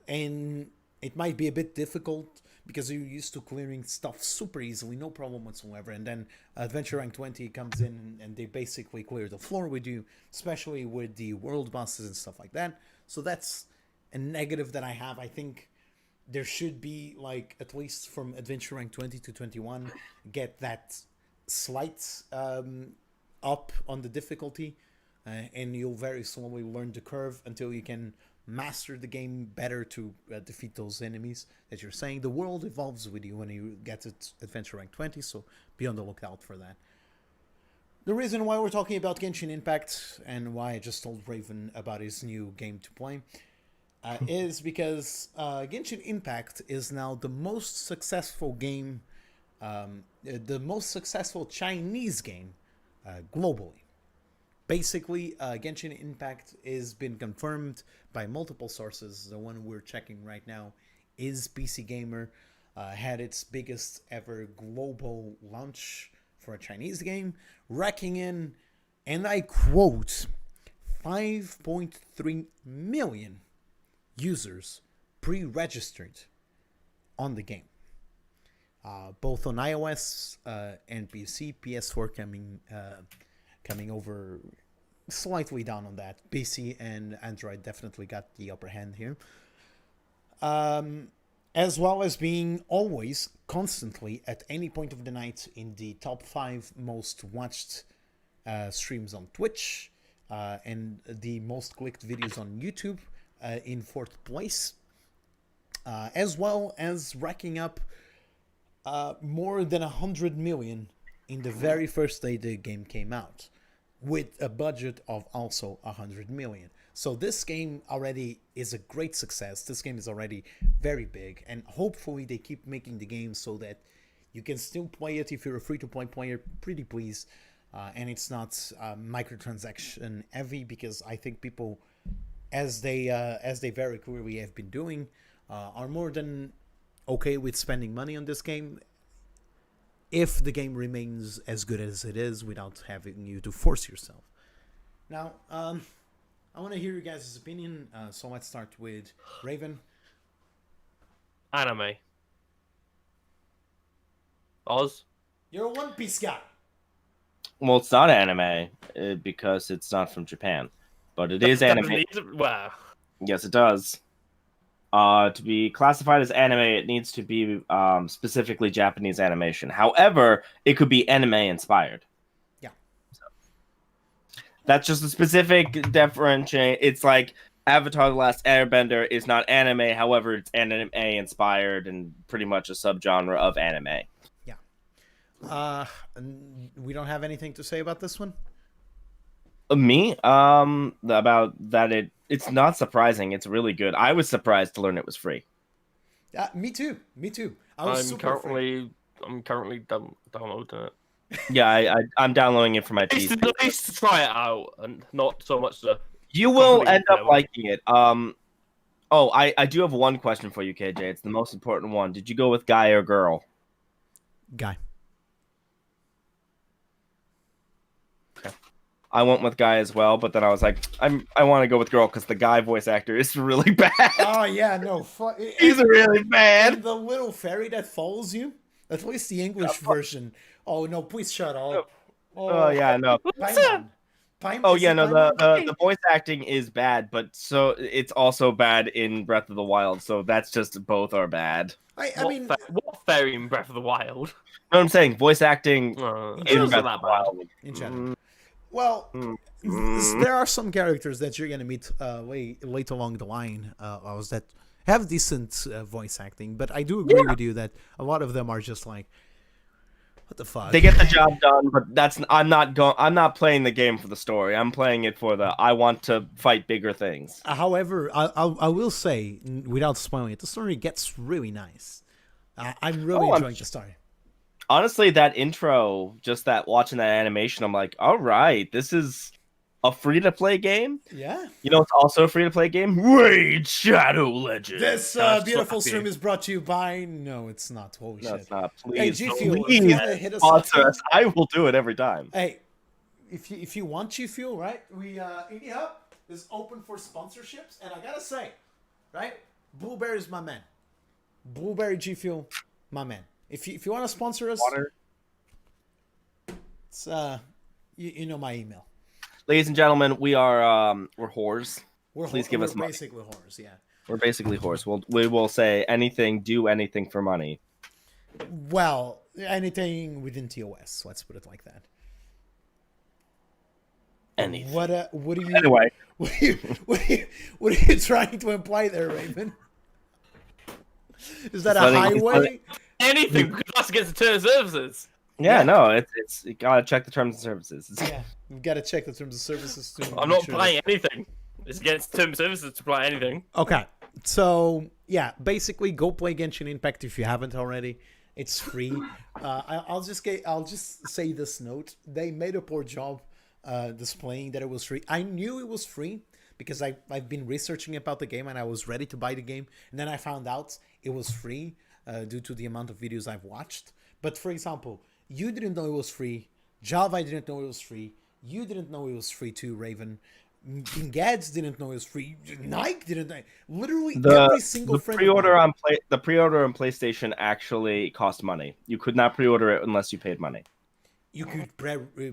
and it might be a bit difficult because you're used to clearing stuff super easily, no problem whatsoever. And then Adventure Rank 20 comes in and they basically clear the floor with you, especially with the world bosses and stuff like that. So that's a negative that I have. I think there should be, like, at least from Adventure Rank 20 to 21, get that slight up on the difficulty, and you'll very slowly learn the curve until you can master the game better to defeat those enemies that you're saying. The world evolves with you when you get to Adventure Rank 20, so be on the lookout for that. The reason why we're talking about Genshin Impact and why I just told Raven about his new game to play is because Genshin Impact is now the most successful game, the most successful Chinese game globally. Basically, Genshin Impact has been confirmed by multiple sources. The one we're checking right now is PC Gamer. Had its biggest ever global launch for a Chinese game, racking in, and I quote, 5.3 million users pre-registered on the game. Both on iOS and PC. PS4 coming over slightly down on that. PC and Android definitely got the upper hand here. As well as being always, constantly, at any point of the night in the top 5 most watched streams on Twitch, and the most clicked videos on YouTube in 4th place. As well as racking up more than 100 million in the very first day the game came out, with a budget of also 100 million. So this game already is a great success. This game is already very big, and hopefully they keep making the game so that you can still play it if you're a free-to-play player, pretty please, and it's not microtransaction heavy, because I think people, as they very clearly have been doing, are more than okay with spending money on this game if the game remains as good as it is without having you to force yourself. Now, I want to hear your guys' opinion, so let's start with Raven. Anime. Oz? You're a One Piece guy. Well, it's not anime because it's not from Japan, but it is anime. Wow. Yes, it does. To be classified as anime, it needs to be specifically Japanese animation. However, it could be anime inspired. Yeah. So, that's just a specific differentiate. It's like Avatar: The Last Airbender is not anime. However, it's anime inspired and pretty much a subgenre of anime. Yeah. We don't have anything to say about this one? Me? About that it's not surprising. It's really good. I was surprised to learn it was free. Me too. I'm currently downloading it. Yeah, I'm downloading it for my It's PC. nice to try it out, and not so much to... You will completely end up level. liking it. I do have one question for you, KJ. It's the most important one. Did you go with guy or girl? Guy. I went with guy as well, but then I was like, I want to go with girl because the guy voice actor is really bad. Oh, yeah, no. He's really bad. And the little fairy that follows you? At least the English version. Oh, no, please shut up. Oh, yeah, no. Paimon. Oh, yeah, no, Paimon? the voice acting is bad, but so it's also bad in Breath of the Wild, so that's just both are bad. I mean... what fairy in Breath of the Wild? No, I'm saying voice acting It in wasn't Breath that of the bad. Wild. In general. Well, there are some characters that you're gonna meet late along the line that have decent voice acting, but I do agree with you that a lot of them are just like, what the fuck? They get the job done, but I'm not playing the game for the story. I'm playing it for I want to fight bigger things. However, I will say, without spoiling it, the story gets really nice. I'm really enjoying the story. Honestly, that intro, just that watching that animation, I'm like, all right, this is a free-to-play game? Yeah. You know, it's also a free-to-play game? Raid Shadow Legends. This beautiful stream is brought to you by... No, it's not. Holy shit. No, it's not. Please, Hey, G Fuel, if please you want to hit us sponsor up, us. I will do it every time. hey, if you want G Fuel, right? We Indiehub is open for sponsorships, and I gotta say, right, Blueberry is my man. Blueberry G Fuel, my man. If you want to sponsor us, Water. it's you know my email. Ladies and gentlemen, we're whores. Please give we're us money. basically whores, yeah. We're basically whores. We will say anything, do anything for money. Well, anything within TOS. Let's put it like that. Anything. What do you? Anyway, What are you trying to imply there, Raven? Is that a highway? Anything, because that's against the terms of services. yeah, no, it's you gotta check the terms and services. Yeah, we've got to check the terms of services too. I'm not buying anything. It's against terms of services to buy anything. Okay, so yeah, basically, go play Genshin Impact if you haven't already. It's free. I'll just say this note: they made a poor job displaying that it was free. I knew it was free because I've been researching about the game and I was ready to buy the game, and then I found out it was free due to the amount of videos I've watched. But for example, you didn't know it was free. Java didn't know it was free. You didn't know it was free too, Raven. Gads didn't know it was free. Nike didn't know. Literally every single friend. The pre-order on PlayStation actually cost money. You could not pre-order it unless you paid money. You could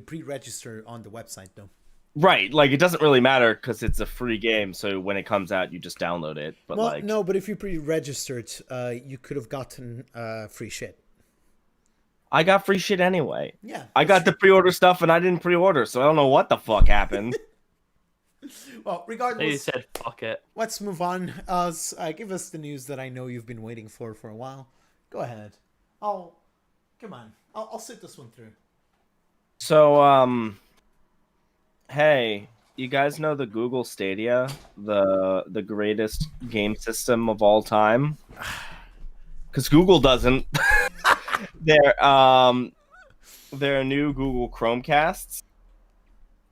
pre-register on the website though. Right, like it doesn't really matter because it's a free game. So when it comes out, you just download it. But well, no, but if you pre-registered, you could have gotten free shit. I got free shit anyway. Yeah, I got the pre-order stuff and I didn't pre-order, so I don't know what the fuck happened. Well, They regardless, said fuck it. let's move on. Give us the news that I know you've been waiting for a while. Go ahead. I'll sit this one through. So, hey, you guys know the Google Stadia, the greatest game system of all time? Because Google doesn't. Their new Google Chromecasts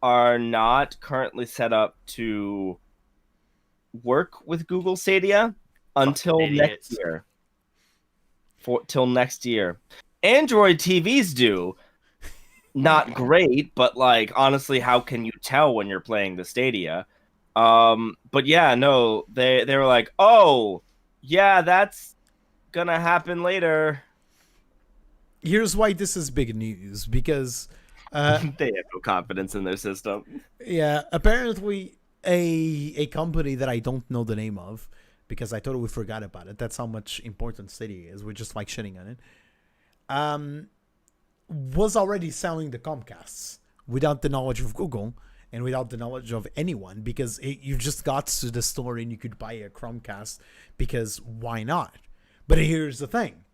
are not currently set up to work with Google Stadia until next year. Till next year. Android TVs do. Not great, but like honestly, how can you tell when you're playing the Stadia? But yeah, no, they were like, oh, yeah, that's gonna happen later. Here's why this is big news, because They have no confidence in their system. yeah, apparently a company that I don't know the name of, because I totally forgot about it. That's how much important Stadia is. We're just like shitting on it. Was already selling the Comcasts without the knowledge of Google and without the knowledge of anyone, because you just got to the store and you could buy a Chromecast because why not? But here's the thing.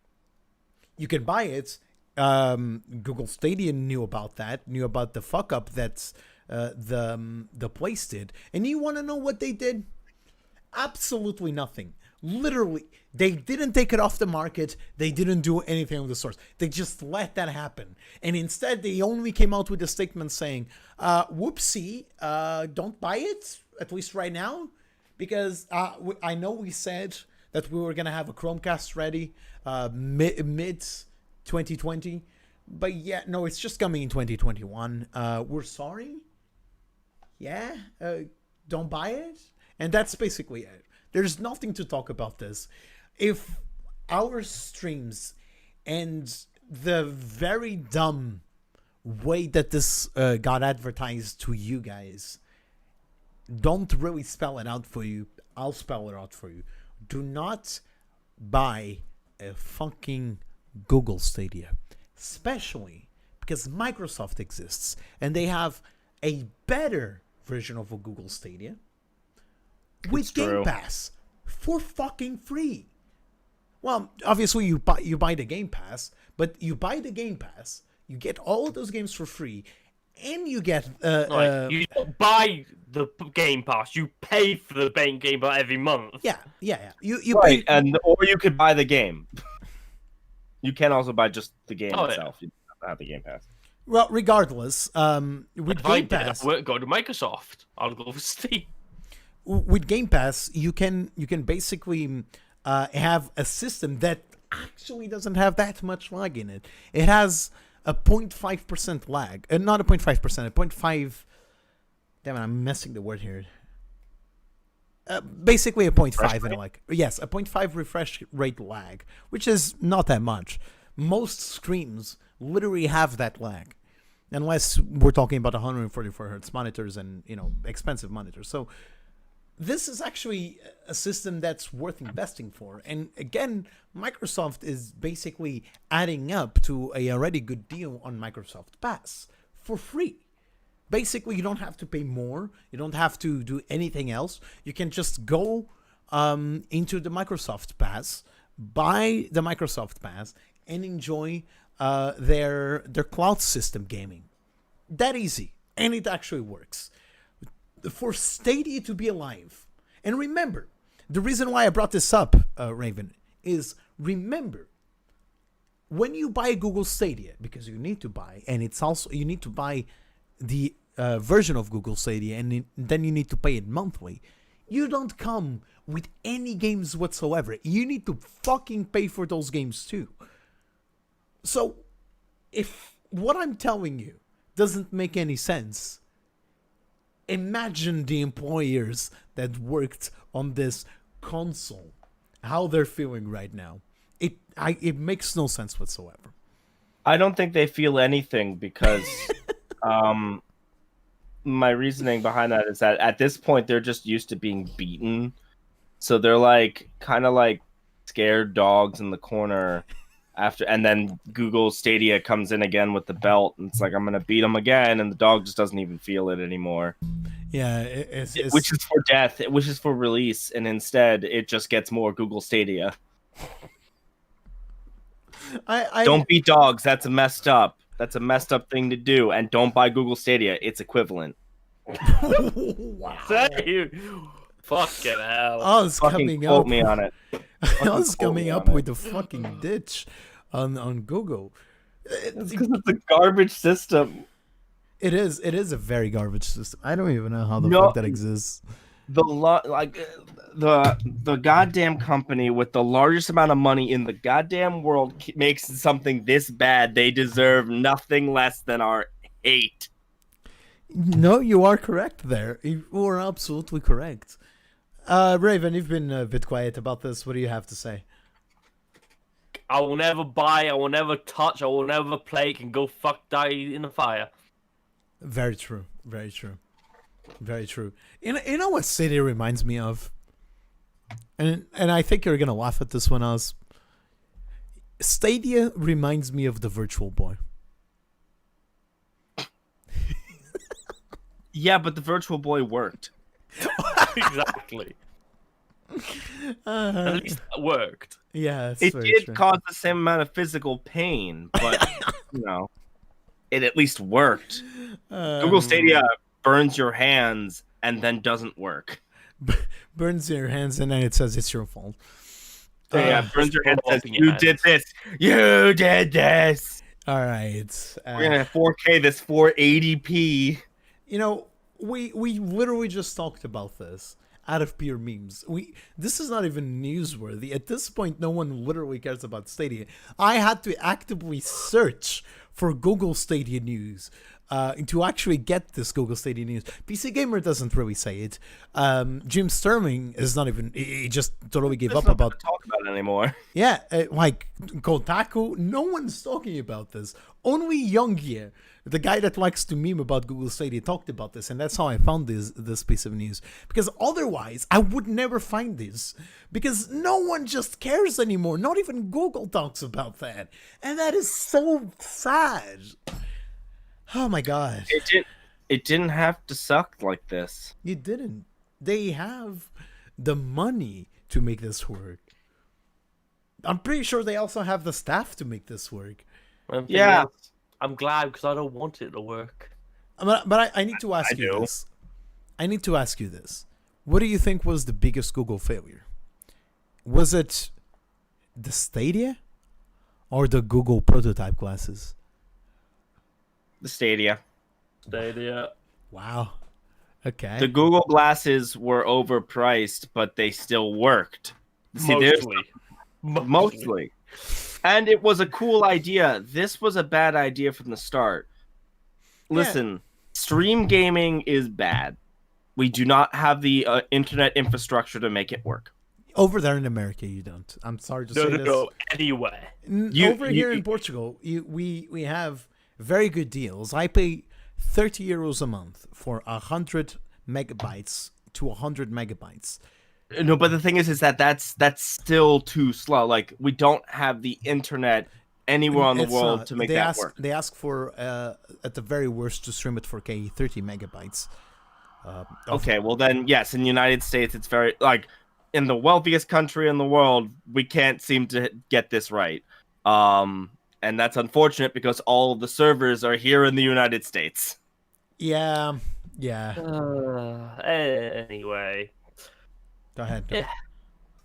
You can buy it. Google Stadia knew about that, knew about the fuck up that the place did. And you want to know what they did? Absolutely nothing. Literally, they didn't take it off the market. They didn't do anything of the sort. They just let that happen. And instead, they only came out with a statement saying, whoopsie, don't buy it, at least right now. Because I know we said that we were going to have a Chromecast ready mid 2020. But yeah, no, it's just coming in 2021. We're sorry. Yeah, don't buy it. And that's basically it. There's nothing to talk about this. If our streams and the very dumb way that this got advertised to you guys don't really spell it out for you, I'll spell it out for you. Do not buy a fucking Google Stadia. Especially because Microsoft exists and they have a better version of a Google Stadia with Game Pass for fucking free. Well, obviously you buy the Game Pass, but you buy the Game Pass, you get all of those games for free, and you get you don't buy the Game Pass, you pay for the Game Pass every month. Yeah. You right, pay, or you could buy the game. You can also buy just the game itself. Yeah. You don't have the Game Pass. Well, regardless, with Game Pass, I won't go to Microsoft. I'll go for Steam. With Game Pass, you can basically have a system that actually doesn't have that much lag in it. It has a 0.5% lag, not a 0.5%, a 0.5. Damn it, I'm messing the word here. Basically a 0.5 Refresh in like yes, a 0.5 refresh rate lag, which is not that much. Most streams literally have that lag, unless we're talking about 144 hertz monitors and expensive monitors. So this is actually a system that's worth investing for. And again, Microsoft is basically adding up to a already good deal on Microsoft Pass for free. Basically, you don't have to pay more. You don't have to do anything else. You can just go into the Microsoft Pass, buy the Microsoft Pass, and enjoy their cloud system gaming. That easy, and it actually works. For Stadia to be alive, and remember, the reason why I brought this up, Raven, is remember, when you buy Google Stadia, because you need to buy, and it's also you need to buy the version of Google Stadia, and then you need to pay it monthly. You don't come with any games whatsoever. You need to fucking pay for those games too. So, if what I'm telling you doesn't make any sense, imagine the employers that worked on this console, how they're feeling right now. It makes no sense whatsoever. I don't think they feel anything because my reasoning behind that is that at this point they're just used to being beaten. So they're like kind of like scared dogs in the corner and then Google Stadia comes in again with the belt and it's like, I'm going to beat them again. And the dog just doesn't even feel it anymore. Yeah. Which is for death, which is for release. And instead it just gets more Google Stadia. Don't beat dogs. That's messed up. That's a messed up thing to do. And don't buy Google Stadia. It's equivalent. Wow. Fucking hell. I was Fucking coming quote up. me on it. I was coming up with a fucking ditch on Google. It's because it's a garbage system. It is a very garbage system. I don't even know how the fuck that exists. The goddamn company with the largest amount of money in the goddamn world makes something this bad. They deserve nothing less than our hate. No, you are correct there. You are absolutely correct. Raven, you've been a bit quiet about this. What do you have to say? I will never buy, I will never touch, I will never play. It can go fuck die in the fire. Very true. Very true. Very true. You know what Stadia reminds me of? And I think you're going to laugh at this one, Oz. Stadia reminds me of the Virtual Boy. Yeah, but the Virtual Boy worked. Exactly. At least that worked. Yeah, it did cause the same amount of physical pain, but it at least worked. Google Stadia burns your hands and then doesn't work. Burns your hands and then it says it's your fault. Burns your hands and says you did this. You did this. All right. We're gonna 4K this 480p. We literally just talked about this out of pure memes. This is not even newsworthy. At this point, no one literally cares about Stadia. I had to actively search for Google Stadia news to actually get this Google Stadia news. PC Gamer doesn't really say it. Jim Sterling is not even. He just totally gave up about. Talk about it anymore. Yeah, like Kotaku. No one's talking about this. Only Youngye, the guy that likes to meme about Google Stadia, talked about this, and that's how I found this piece of news. Because otherwise, I would never find this. Because no one just cares anymore. Not even Google talks about that, and that is so sad. Oh my god! It didn't have to suck like this. It didn't. They have the money to make this work. I'm pretty sure they also have the staff to make this work. Yeah, I'm glad because I don't want it to work. But I need to ask you this. I need to ask you this. What do you think was the biggest Google failure? Was it the Stadia or the Google prototype glasses? The Stadia. Wow. Okay. The Google glasses were overpriced, but they still worked. Mostly. And it was a cool idea. This was a bad idea from the start. Listen, stream gaming is bad. We do not have the internet infrastructure to make it work. Over there in America, you don't. I'm sorry to say this. No, anywhere. Over here in Portugal, we have very good deals. I pay 30 euros a month for 100 megabytes to 100 megabytes. No, but the thing is that that's still too slow. Like, we don't have the internet anywhere in the world to make that work. They ask for, at the very worst, to stream it 4K, 30 megabytes. Okay, well then, yes, in the United States, it's very, like, in the wealthiest country in the world, we can't seem to get this right. And that's unfortunate because all of the servers are here in the United States. Yeah. Anyway. Go ahead. Yeah.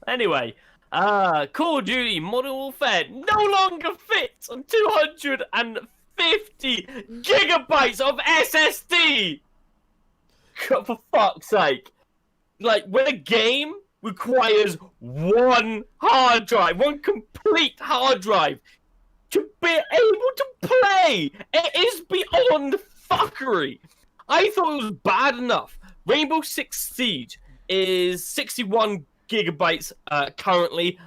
Anyway, Call of Duty Modern Warfare no longer fits on 250 gigabytes of SSD! For fuck's sake. Like, when a game requires one hard drive, one complete hard drive, to be able to play, it is beyond fuckery. I thought it was bad enough. Rainbow Six Siege is 61 gigabytes currently.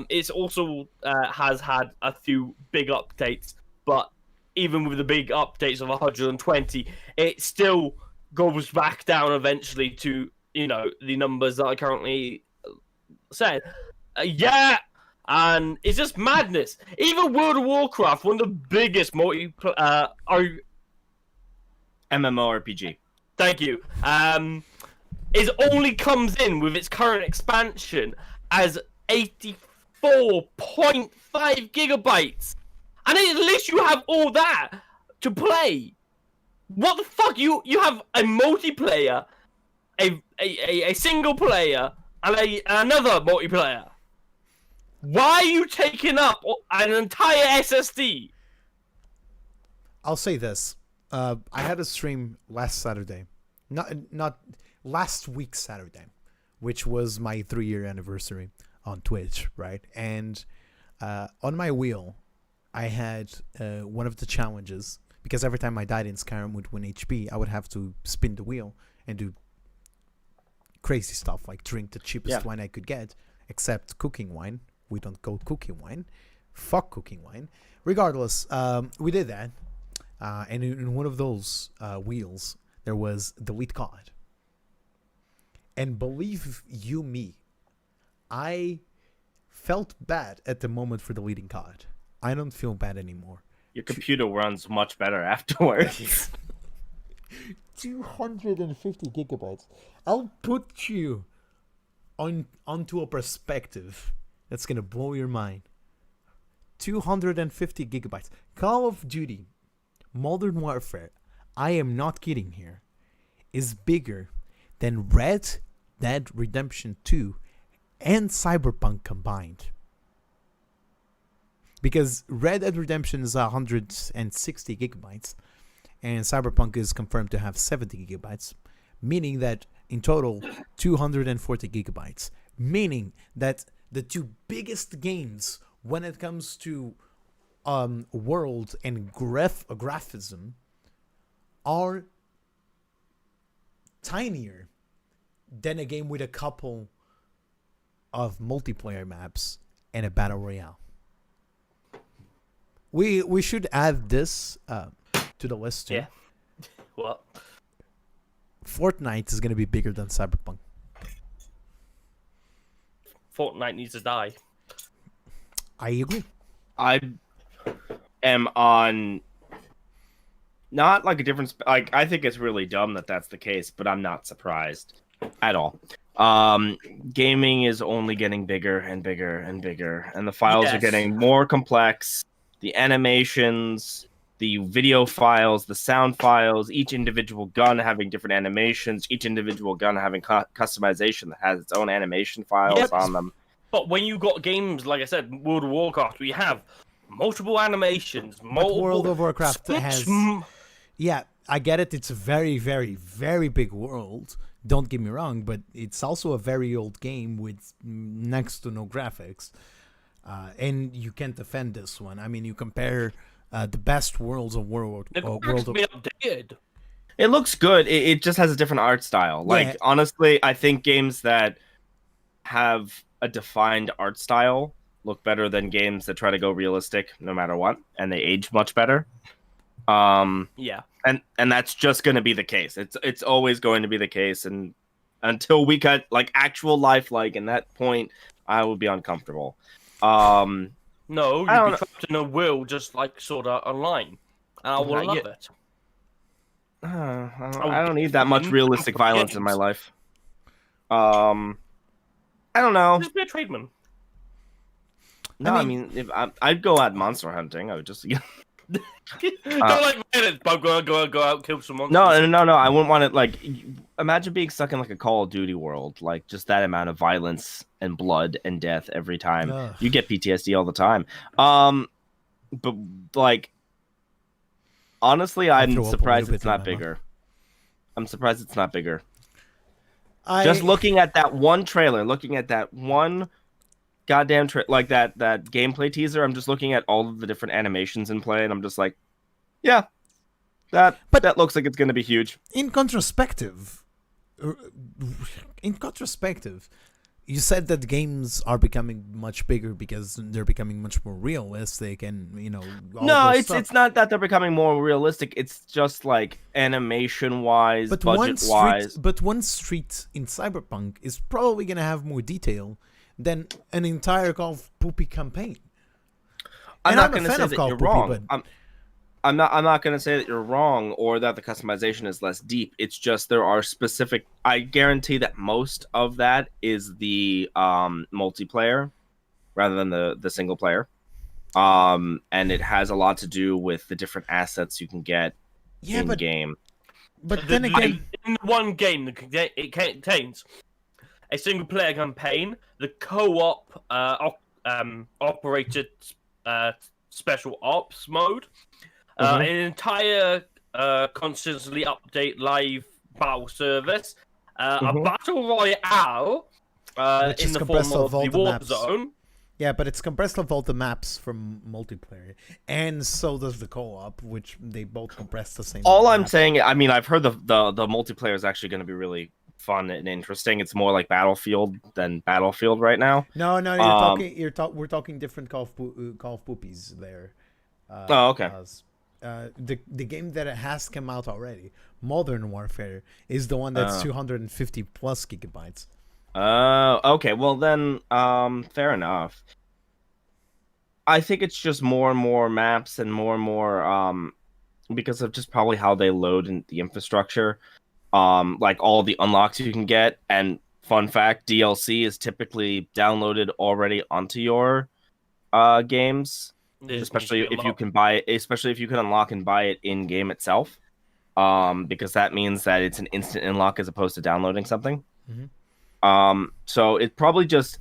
It's also has had a few big updates, but even with the big updates of 120, it still goes back down eventually to, you know, the numbers that I currently said. And it's just madness. Even World of Warcraft, one of the biggest MMORPG. Thank you. It only comes in with its current expansion as 84.5 gigabytes. And at least you have all that to play. What the fuck? You have a multiplayer, a single player, and another multiplayer. Why are you taking up an entire SSD? I'll say this. I had a stream last Saturday. Not last week Saturday, which was my 3-year anniversary on Twitch, right? And on my wheel, I had one of the challenges, because every time I died in Skyrim with 1 HP, I would have to spin the wheel and do crazy stuff, like drink the cheapest wine I could get, except cooking wine. We don't go cooking wine. Fuck cooking wine. Regardless, we did that. And in one of those wheels, there was delete card. And believe you me, I felt bad at the moment for deleting card. I don't feel bad anymore. Your computer runs much better afterwards. 250 gigabytes. I'll put you onto a perspective that's gonna blow your mind. 250 gigabytes. Call of Duty Modern Warfare, I am not kidding here, is bigger than Red Dead Redemption 2 and Cyberpunk combined. Because Red Dead Redemption is 160 gigabytes and Cyberpunk is confirmed to have 70 gigabytes, meaning that in total 240 gigabytes, meaning that the two biggest games when it comes to world and graphism are tinier than a game with a couple of multiplayer maps and a battle royale. We should add this to the list too. Yeah. What? Fortnite is going to be bigger than Cyberpunk. Fortnite needs to die. I agree. I am on not like a different like I think it's really dumb that that's the case, but I'm not surprised at all. Gaming is only getting bigger and bigger and bigger, and the files are getting more complex. The animations, the video files, the sound files, each individual gun having different animations, each individual gun having customization that has its own animation files on them. But when you got games, like I said, World of Warcraft, we have multiple animations, multiple... World of Warcraft has... Yeah, I get it. It's a very, very, very big world. Don't get me wrong, but it's also a very old game with next to no graphics. And you can't defend this one. I mean, you compare the best worlds of World of... updated. It looks good. It just has a different art style. Like, Yeah. honestly, I think games that have a defined art style look better than games that try to go realistic no matter what, and they age much better. Yeah. And that's just going to be the case. It's always going to be the case, and until we got like actual life, like in that point, I would be uncomfortable. No, I you'd don't be trapped in a will just like Sword Art Online. And I will love Yeah. it. I don't need that much realistic violence in my life. I don't know. Just be a tradesman. No, I mean, if I'd go out monster hunting. I would just Go like minutes, but go out, kill someone. no. I wouldn't want it. Like, imagine being stuck in like a Call of Duty world, like just that amount of violence and blood and death every time. Ugh. You get PTSD all the time. But like, honestly, I'm threw up a surprised little it's bit in not my bigger. I'm surprised it's not bigger. Just Looking at that one trailer, looking at that one goddamn like that gameplay teaser, I'm just looking at all of the different animations in play, and I'm just like, yeah, that looks like it's going to be huge. in retrospective, you said that games are becoming much bigger because they're becoming much more realistic, and all No, those stuff. it's not that they're becoming more realistic. It's just like animation wise, But budget wise. one street in Cyberpunk is probably gonna have more detail than an entire Call of Poopy campaign. I'm And not I'm a going to fan say of that Call you're of Poopy, wrong. but- I'm not going to say that you're wrong or that the customization is less deep. It's just there are specific. I guarantee that most of that is the multiplayer rather than the single player. And it has a lot to do with the different assets you can get in game. But then again, in one game, it contains a single player campaign, the co-op operated special ops mode, an entire constantly update live battle service, a battle royale Which in is the compressed form of of all the the warp maps. zone. yeah, but it's compressed of all the maps from multiplayer, and so does the co-op, which they both compress the same. All I'm maps. saying, I mean, I've heard the multiplayer is actually going to be really fun and interesting. It's more like Battlefield than Battlefield right now. No, you're we're talking different Call of Poopies there. Oh, okay. The game that has come out already, Modern Warfare, is the one that's 250 plus gigabytes. Okay. Well then, fair enough. I think it's just more and more maps and more, because of just probably how they load in the infrastructure. Like all the unlocks you can get, and fun fact, DLC is typically downloaded already onto your games. Especially if you can buy it, especially if you can unlock and buy it in game itself, because that means that it's an instant unlock as opposed to downloading something. So it probably just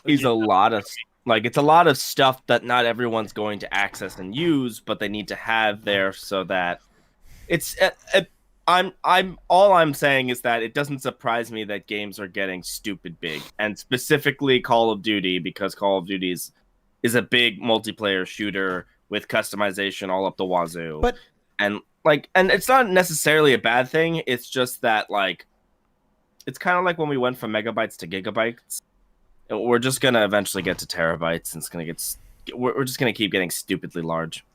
is a lot of it's a lot of stuff that not everyone's going to access and use, but they need to have there so that it's. All I'm saying is that it doesn't surprise me that games are getting stupid big, and specifically Call of Duty, because Call of Duty is a big multiplayer shooter with customization all up the wazoo. But and it's not necessarily a bad thing. It's just that it's kind of like when we went from megabytes to gigabytes. We're just gonna eventually get to terabytes, and it's gonna we're just gonna keep getting stupidly large.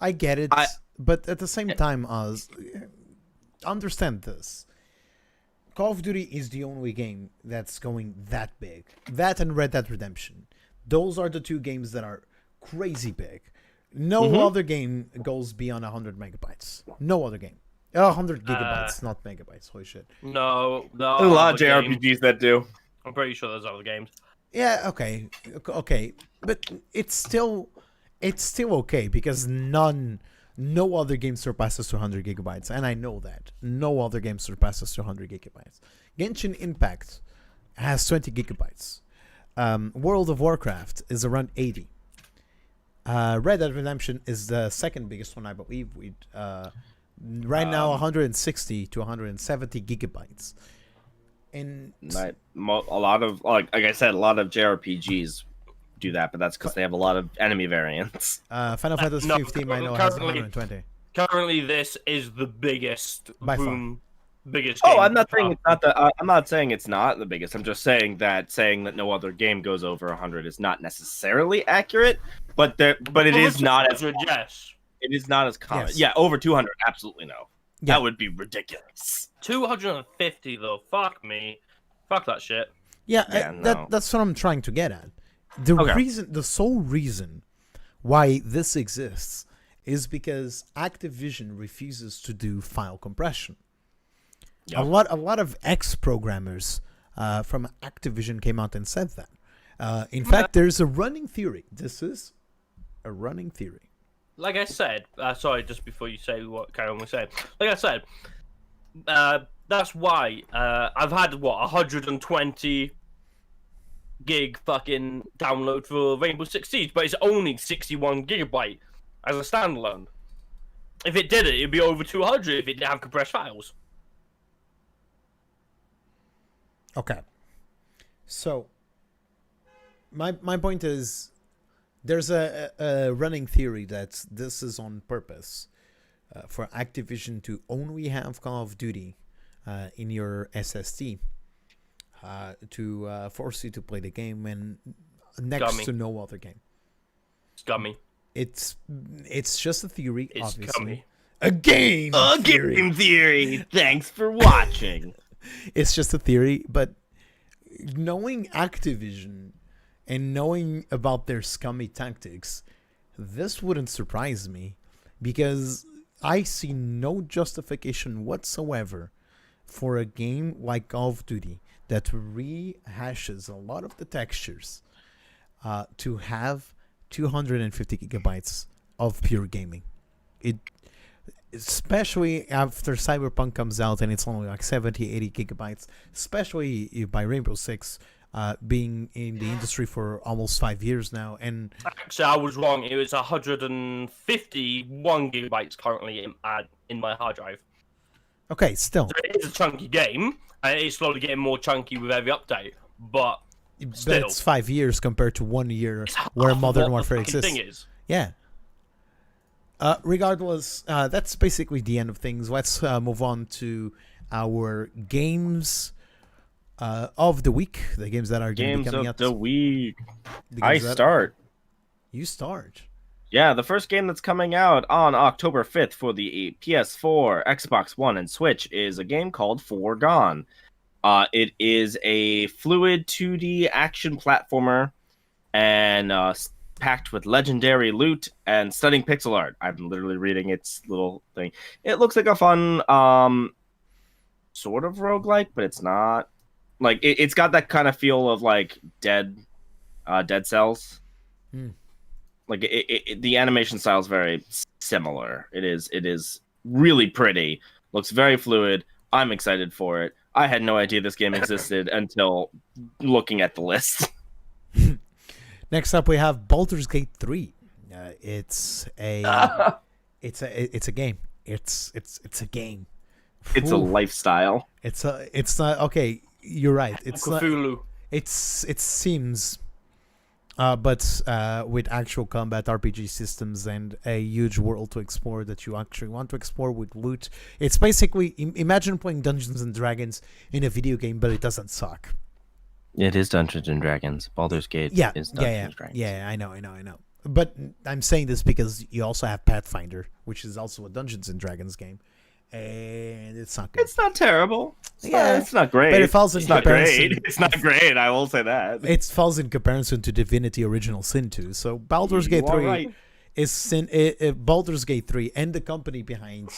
I get it, but at the same time, understand this. Call of Duty is the only game that's going that big. That and Red Dead Redemption. Those are the two games that are crazy big. No other game goes beyond 100 megabytes. No other game. 100 gigabytes, not megabytes. Holy shit. No, There's a lot of JRPGs that do. I'm pretty sure there's other games. Yeah, okay, but it's still okay because no other game surpasses 200 gigabytes, and I know that no other game surpasses 200 gigabytes. Genshin Impact has 20 gigabytes. World of Warcraft is around 80. Red Dead Redemption is the second biggest one, I believe. Right now 160 to 170 gigabytes. And a lot of like I said, a lot of JRPGs do that, but that's because they have a lot of enemy variants. Final Fantasy 15 I know has 120. Currently, this is the biggest By far. biggest. Oh, game I'm not saying ever. it's not the. I'm not saying it's not the biggest. I'm just saying that no other game goes over 100 is not necessarily accurate. But it Over is not as 200, yes. it is not as common. Yes. Yeah, over 200, absolutely no. Yeah. That would be ridiculous. 250 though. Fuck me. Fuck that shit. Yeah, Yeah, no. that's what I'm trying to get at. The sole reason why this exists is because Activision refuses to do file compression. Yep. A lot of ex-programmers from Activision came out and said that. In fact, there's a running theory. This is a running theory. Like I said, sorry, just before you say what Karen was saying. Like I said, that's why I've had 120 gig fucking download for Rainbow Six Siege, but it's only 61 gigabyte as a standalone. If it did it, it'd be over 200 if it didn't have compressed files. Okay. So, my point is, there's a running theory that this is on purpose for Activision to only have Call of Duty in your SSD to force you to play the game and next Gummy. to no other game. Scummy. It's just a theory, It's obviously. gummy. A game theory. Game theory. Thanks for watching. It's just a theory, but knowing Activision and knowing about their scummy tactics, this wouldn't surprise me because I see no justification whatsoever for a game like Call of Duty that rehashes a lot of the textures to have 250 gigabytes of pure gaming. Especially after Cyberpunk comes out and it's only like 70, 80 gigabytes, especially by Rainbow Six being in the industry for almost 5 years now. And Actually, I was wrong. It was 151 gigabytes currently in my hard drive. okay, still, So it is a chunky game, and it is slowly getting more chunky with every update. But but still, it's 5 years compared to 1 year it's half where of Modern what the Warfare fucking exists. thing is. Yeah. Regardless, that's basically the end of things. Let's move on to our games of the week. The games that are going to be Games coming of out. the week. The I games that- start. You start. Yeah, the first game that's coming out on October 5th for the PS4, Xbox One, and Switch is a game called Foregone. It is a fluid 2D action platformer and packed with legendary loot and stunning pixel art. I'm literally reading its little thing. It looks like a fun sort of roguelike, but it's not. Like it's got that kind of feel of like Dead Cells. Like the animation style is very similar. It is really pretty. Looks very fluid. I'm excited for it. I had no idea this game existed until looking at the list. Next up, we have Baldur's Gate 3. It's a game. It's a game. It's a lifestyle. It's not okay. You're right. It's not. Cthulhu. It seems, but with actual combat RPG systems and a huge world to explore that you actually want to explore with loot. It's basically imagine playing Dungeons and Dragons in a video game, but it doesn't suck. It is Dungeons and Dragons. Baldur's Gate is Dungeons and Dragons. Yeah, I know. But I'm saying this because you also have Pathfinder, which is also a Dungeons and Dragons game, and it's not good. It's not terrible. Yeah. It's not great. But it falls in it's not comparison. great. It's not great. I will say that. It falls in comparison to Divinity Original Sin 2. So Baldur's Gate 3 right. is Baldur's Gate 3 and the company behind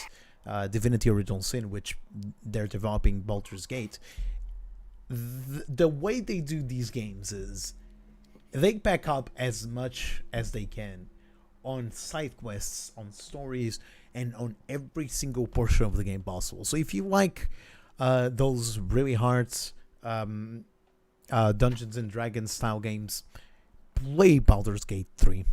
Divinity Original Sin, which they're developing Baldur's Gate. The way they do these games is they back up as much as they can on side quests, on stories, and on every single portion of the game possible. So if you like those really hard Dungeons and Dragons style games, play Baldur's Gate 3.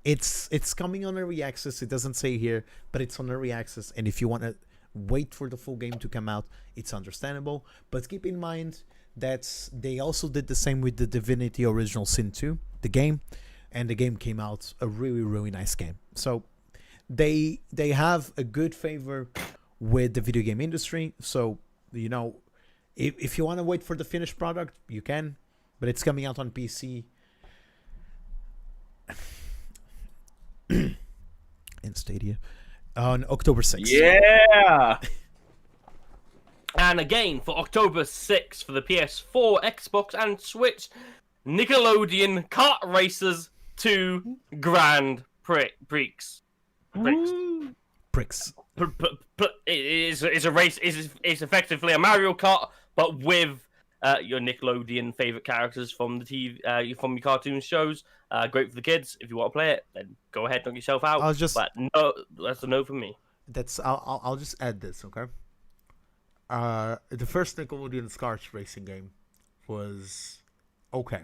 It's coming on early access. It doesn't say here, but it's on early access. And if you want to wait for the full game to come out, it's understandable. But keep in mind that they also did the same with the Divinity Original Sin 2, the game, and the game came out a really, really nice game. So they have a good favor with the video game industry. So if you want to wait for the finished product, you can, but it's coming out on PC in Stadia on October 6th. Yeah. And again, for October 6th, for the PS4, Xbox, and Switch, Nickelodeon Kart Racers 2 Grand Prix. Pricks. It's a race. It's effectively a Mario Kart, but with your Nickelodeon favorite characters from the TV, from your cartoon shows. Great for the kids. If you want to play it, then go ahead, knock yourself out. But no, that's a no for me. I'll just add this, okay? The first Nickelodeon Kart racing game was okay,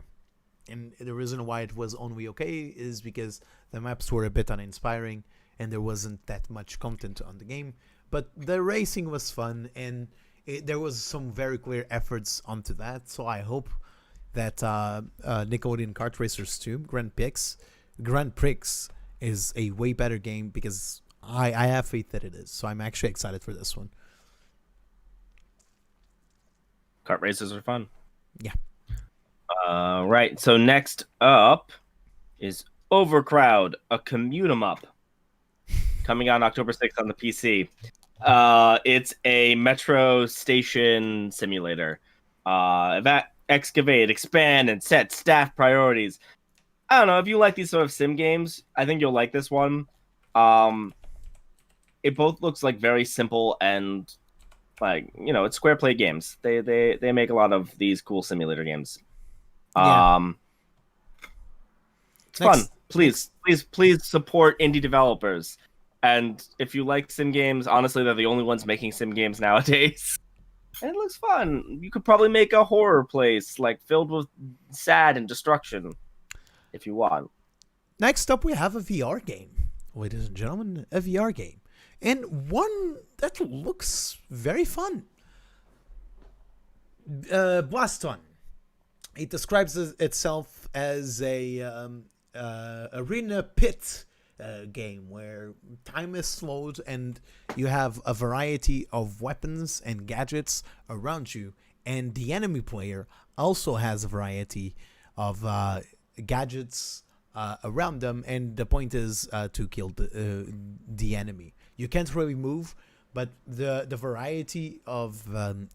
and the reason why it was only okay is because the maps were a bit uninspiring and there wasn't that much content on the game. But the racing was fun, and there was some very clear efforts onto that. So I hope that Nickelodeon Kart Racers 2 Grand Prix is a way better game, because I have faith that it is. So I'm actually excited for this one. Kart races are fun. Yeah. Right. So next up is Overcrowd, a commute 'em up, coming out October 6th on the PC. It's a metro station simulator. Excavate, expand, and set staff priorities. I don't know, if you like these sort of sim games, I think you'll like this one. It both looks like very simple and it's Square Play games. They make a lot of these cool simulator games. Yeah. It's fun. Please support indie developers. And if you like sim games, honestly, they're the only ones making sim games nowadays. And it looks fun. You could probably make a horror place filled with sad and destruction, if you want. Next up, we have a VR game, ladies and gentlemen, a VR game, and one that looks very fun. Blaston. It describes itself as a arena pit game where time is slowed and you have a variety of weapons and gadgets around you, and the enemy player also has a variety of gadgets around them, and the point is to kill the enemy. You can't really move, but the variety of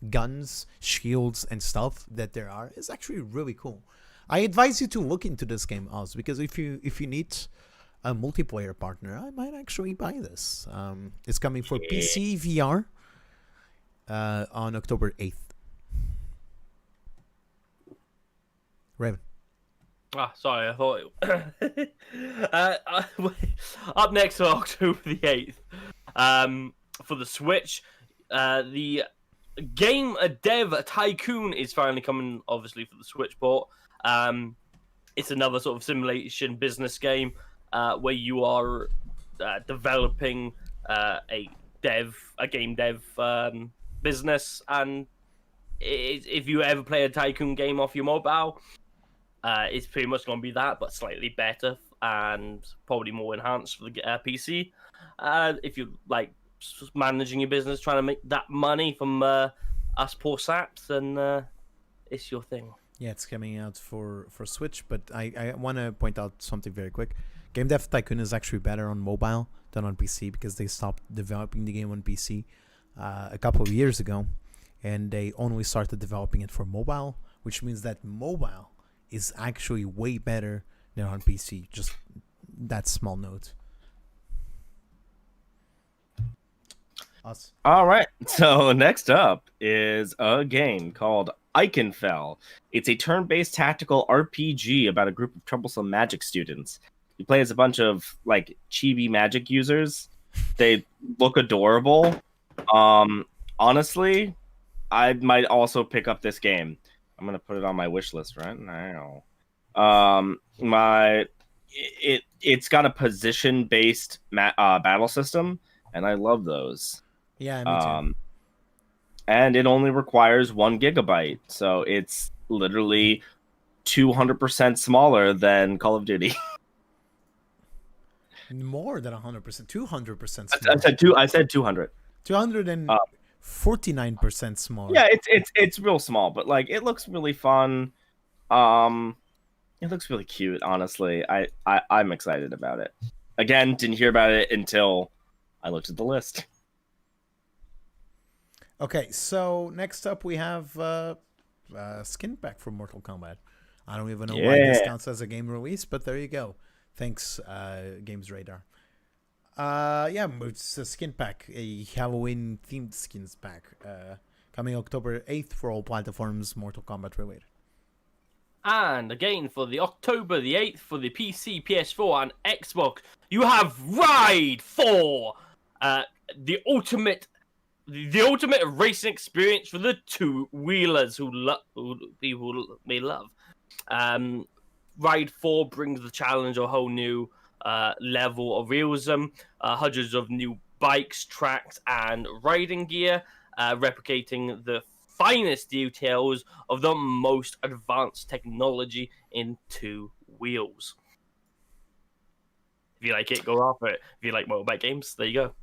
guns, shields, and stuff that there are is actually really cool. I advise you to look into this game, Oz, because if you need a multiplayer partner, I might actually buy this. It's coming for PC VR on October 8th. Raven. Sorry, I thought it... Up next on October the 8th, for the Switch, the game Dev Tycoon is finally coming, obviously, for the Switch port. It's another sort of simulation business game where you are developing a game dev business, and if you ever play a Tycoon game off your mobile, it's pretty much going to be that, but slightly better and probably more enhanced for the PC. If you like managing your business, trying to make that money from us poor saps, then it's your thing. Yeah, it's coming out for Switch, but I want to point out something very quick. Game Dev Tycoon is actually better on mobile than on PC, because they stopped developing the game on PC a couple of years ago, and they only started developing it for mobile, which means that mobile is actually way better than on PC. Just that small note. Us. All right. So next up is a game called Eichenfell. It's a turn-based tactical RPG about a group of troublesome magic students. You play as a bunch of chibi magic users. They look adorable. Honestly, I might also pick up this game. I'm gonna put it on my wish list right now. It's got a position-based battle system, and I love those. Yeah, me too. And it only requires 1 gigabyte, so it's literally 200% smaller than Call of Duty. More than 100%, 200% I smaller. said two. I said 200. 249% smaller. Yeah, it's real small, but like it looks really fun. It looks really cute. Honestly, I'm excited about it. Again, didn't hear about it until I looked at the list. Okay, so next up we have skin pack for Mortal Kombat. I don't even know why this counts as a game release, but there you go. Thanks, Games Radar. Yeah, it's a skin pack, a Halloween themed skins pack, coming October 8th for all platforms, Mortal Kombat related. And again, for the October the 8th for the PC, PS4, and Xbox, you have Ride 4, the ultimate racing experience for the two-wheelers who people may love. Ride 4 brings the challenge a whole new level of realism, hundreds of new bikes, tracks, and riding gear, replicating the finest details of the most advanced technology in two wheels. If you like it, go off it. If you like motorbike games, there you go.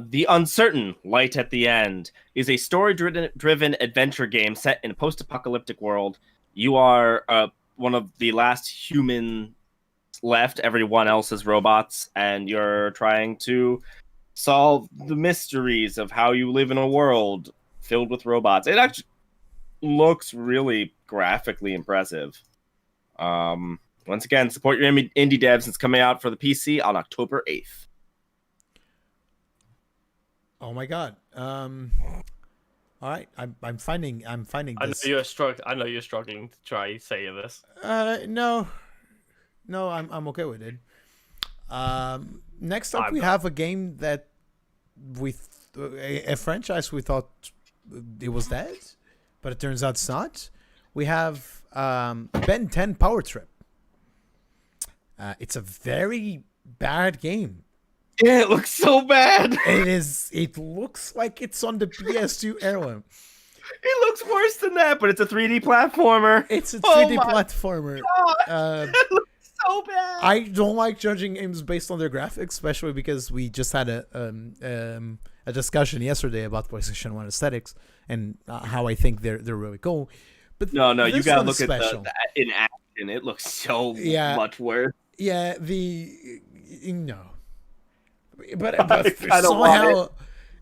The Uncertain Light at the End is a story-driven adventure game set in a post-apocalyptic world. You are one of the last human left. Everyone else is robots, and you're trying to solve the mysteries of how you live in a world filled with robots. It actually looks really graphically impressive. Once again, support your indie devs. It's coming out for the PC on October 8th. Oh my god. All right, I'm finding this. I know you're struggling to try say this. No, I'm okay with it. Next up, we have a game that a franchise we thought it was dead, but it turns out it's not. We have Ben 10 Power Trip. It's a very bad game. Yeah, it looks so bad. It looks like it's on the PS2 era. It looks worse than that, but it's a 3D platformer. It's a 3D platformer. It looks so bad. I don't like judging games based on their graphics, especially because we just had a discussion yesterday about PlayStation 1 aesthetics and how I think they're really cool. But no, you gotta look special. at the in action. It looks so much worse. Yeah, But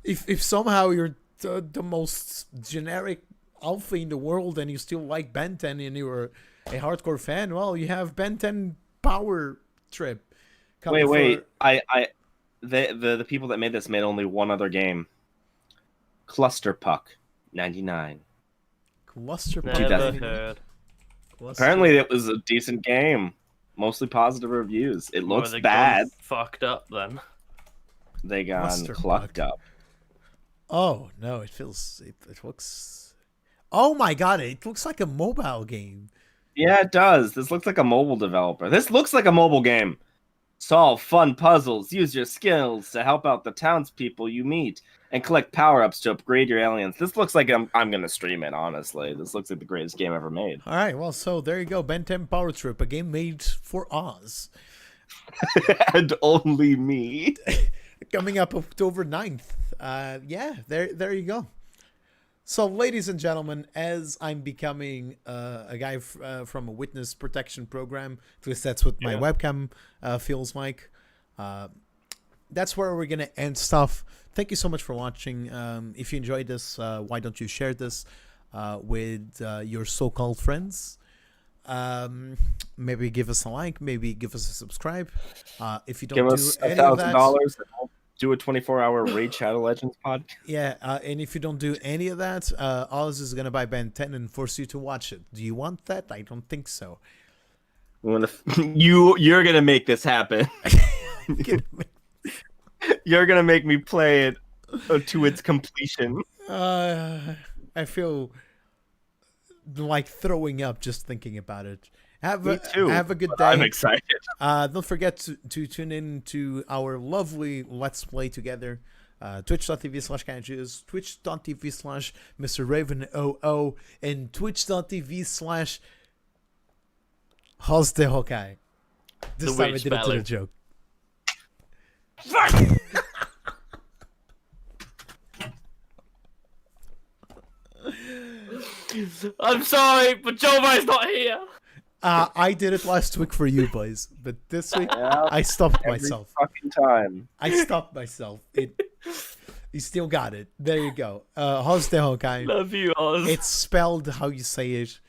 if somehow you're the most generic alpha in the world and you still like Ben 10 and you're a hardcore fan, well, you have Ben 10 Power Trip. Wait. The people that made this made only one other game. Cluster Puck 99. Cluster Puck. Never heard. Apparently, it was a decent game. Mostly positive reviews. It looks bad. Fucked up then. They got clucked up. Oh no! It looks. Oh my god! It looks like a mobile game. Yeah, it does. This looks like a mobile developer. This looks like a mobile game. Solve fun puzzles. Use your skills to help out the townspeople you meet, and collect power-ups to upgrade your aliens. This looks like I'm gonna stream it. Honestly, this looks like the greatest game ever made. All right. Well, so there you go. Ben 10 Power Trip, a game made for Oz. And only me. Coming up October 9th. Yeah, there you go. So, ladies and gentlemen, as I'm becoming a guy from a witness protection program, at least that's what my webcam feels like, that's where we're going to end stuff. Thank you so much for watching. If you enjoyed this, why don't you share this with your so-called friends? Maybe give us a like, maybe give us a subscribe. If you don't give do us any of that, $1,000 and we'll do a 24-hour Raid Shadow Legends podcast. Yeah, and if you don't do any of that, Oz is gonna buy Ben 10 and force you to watch it. Do you want that? I don't think so. You're gonna make this happen. You're gonna make me play it to its completion. I feel like throwing up just thinking about it. Me too. Have a good day. I'm excited. Don't forget to tune in to our lovely Let's Play together. Twitch.tv/Kanjus, Twitch.tv/Mr. Raven 00, and Twitch.tv/Hoste Hokai. This The time I weird did it to the spelling. joke. I'm sorry, but Jovi's not here. I did it last week for you boys, but this week Yeah, I stopped every myself. fucking time. I stopped myself. You still got it. There you go. How's the Honkai? Love you, Oz. It's spelled how you say it.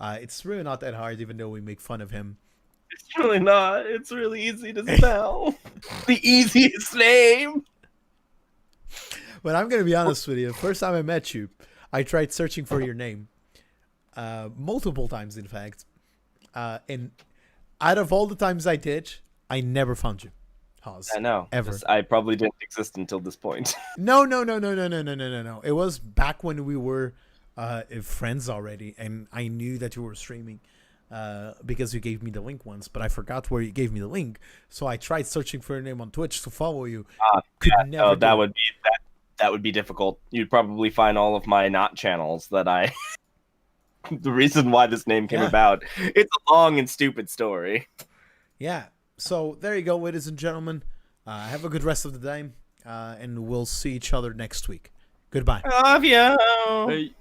It's really not that hard, even though we make fun of him. It's really not. It's really easy to spell. The easiest name. But I'm gonna be honest with you. The first time I met you, I tried searching for your name, multiple times, in fact. And out of all the times I did, I never found you. Haas. I know. Ever. I probably didn't exist until this point. No. It was back when we were friends already, and I knew that you were streaming because you gave me the link once, but I forgot where you gave me the link. So I tried searching for your name on Twitch to follow you. Could never No, do that it. would be that would be difficult. You'd probably find all of my not channels that I. The reason why this name came Yeah. about. It's a long and stupid story. Yeah. So there you go, ladies and gentlemen. Have a good rest of the day, and we'll see each other next week. Goodbye. I love you. Hey.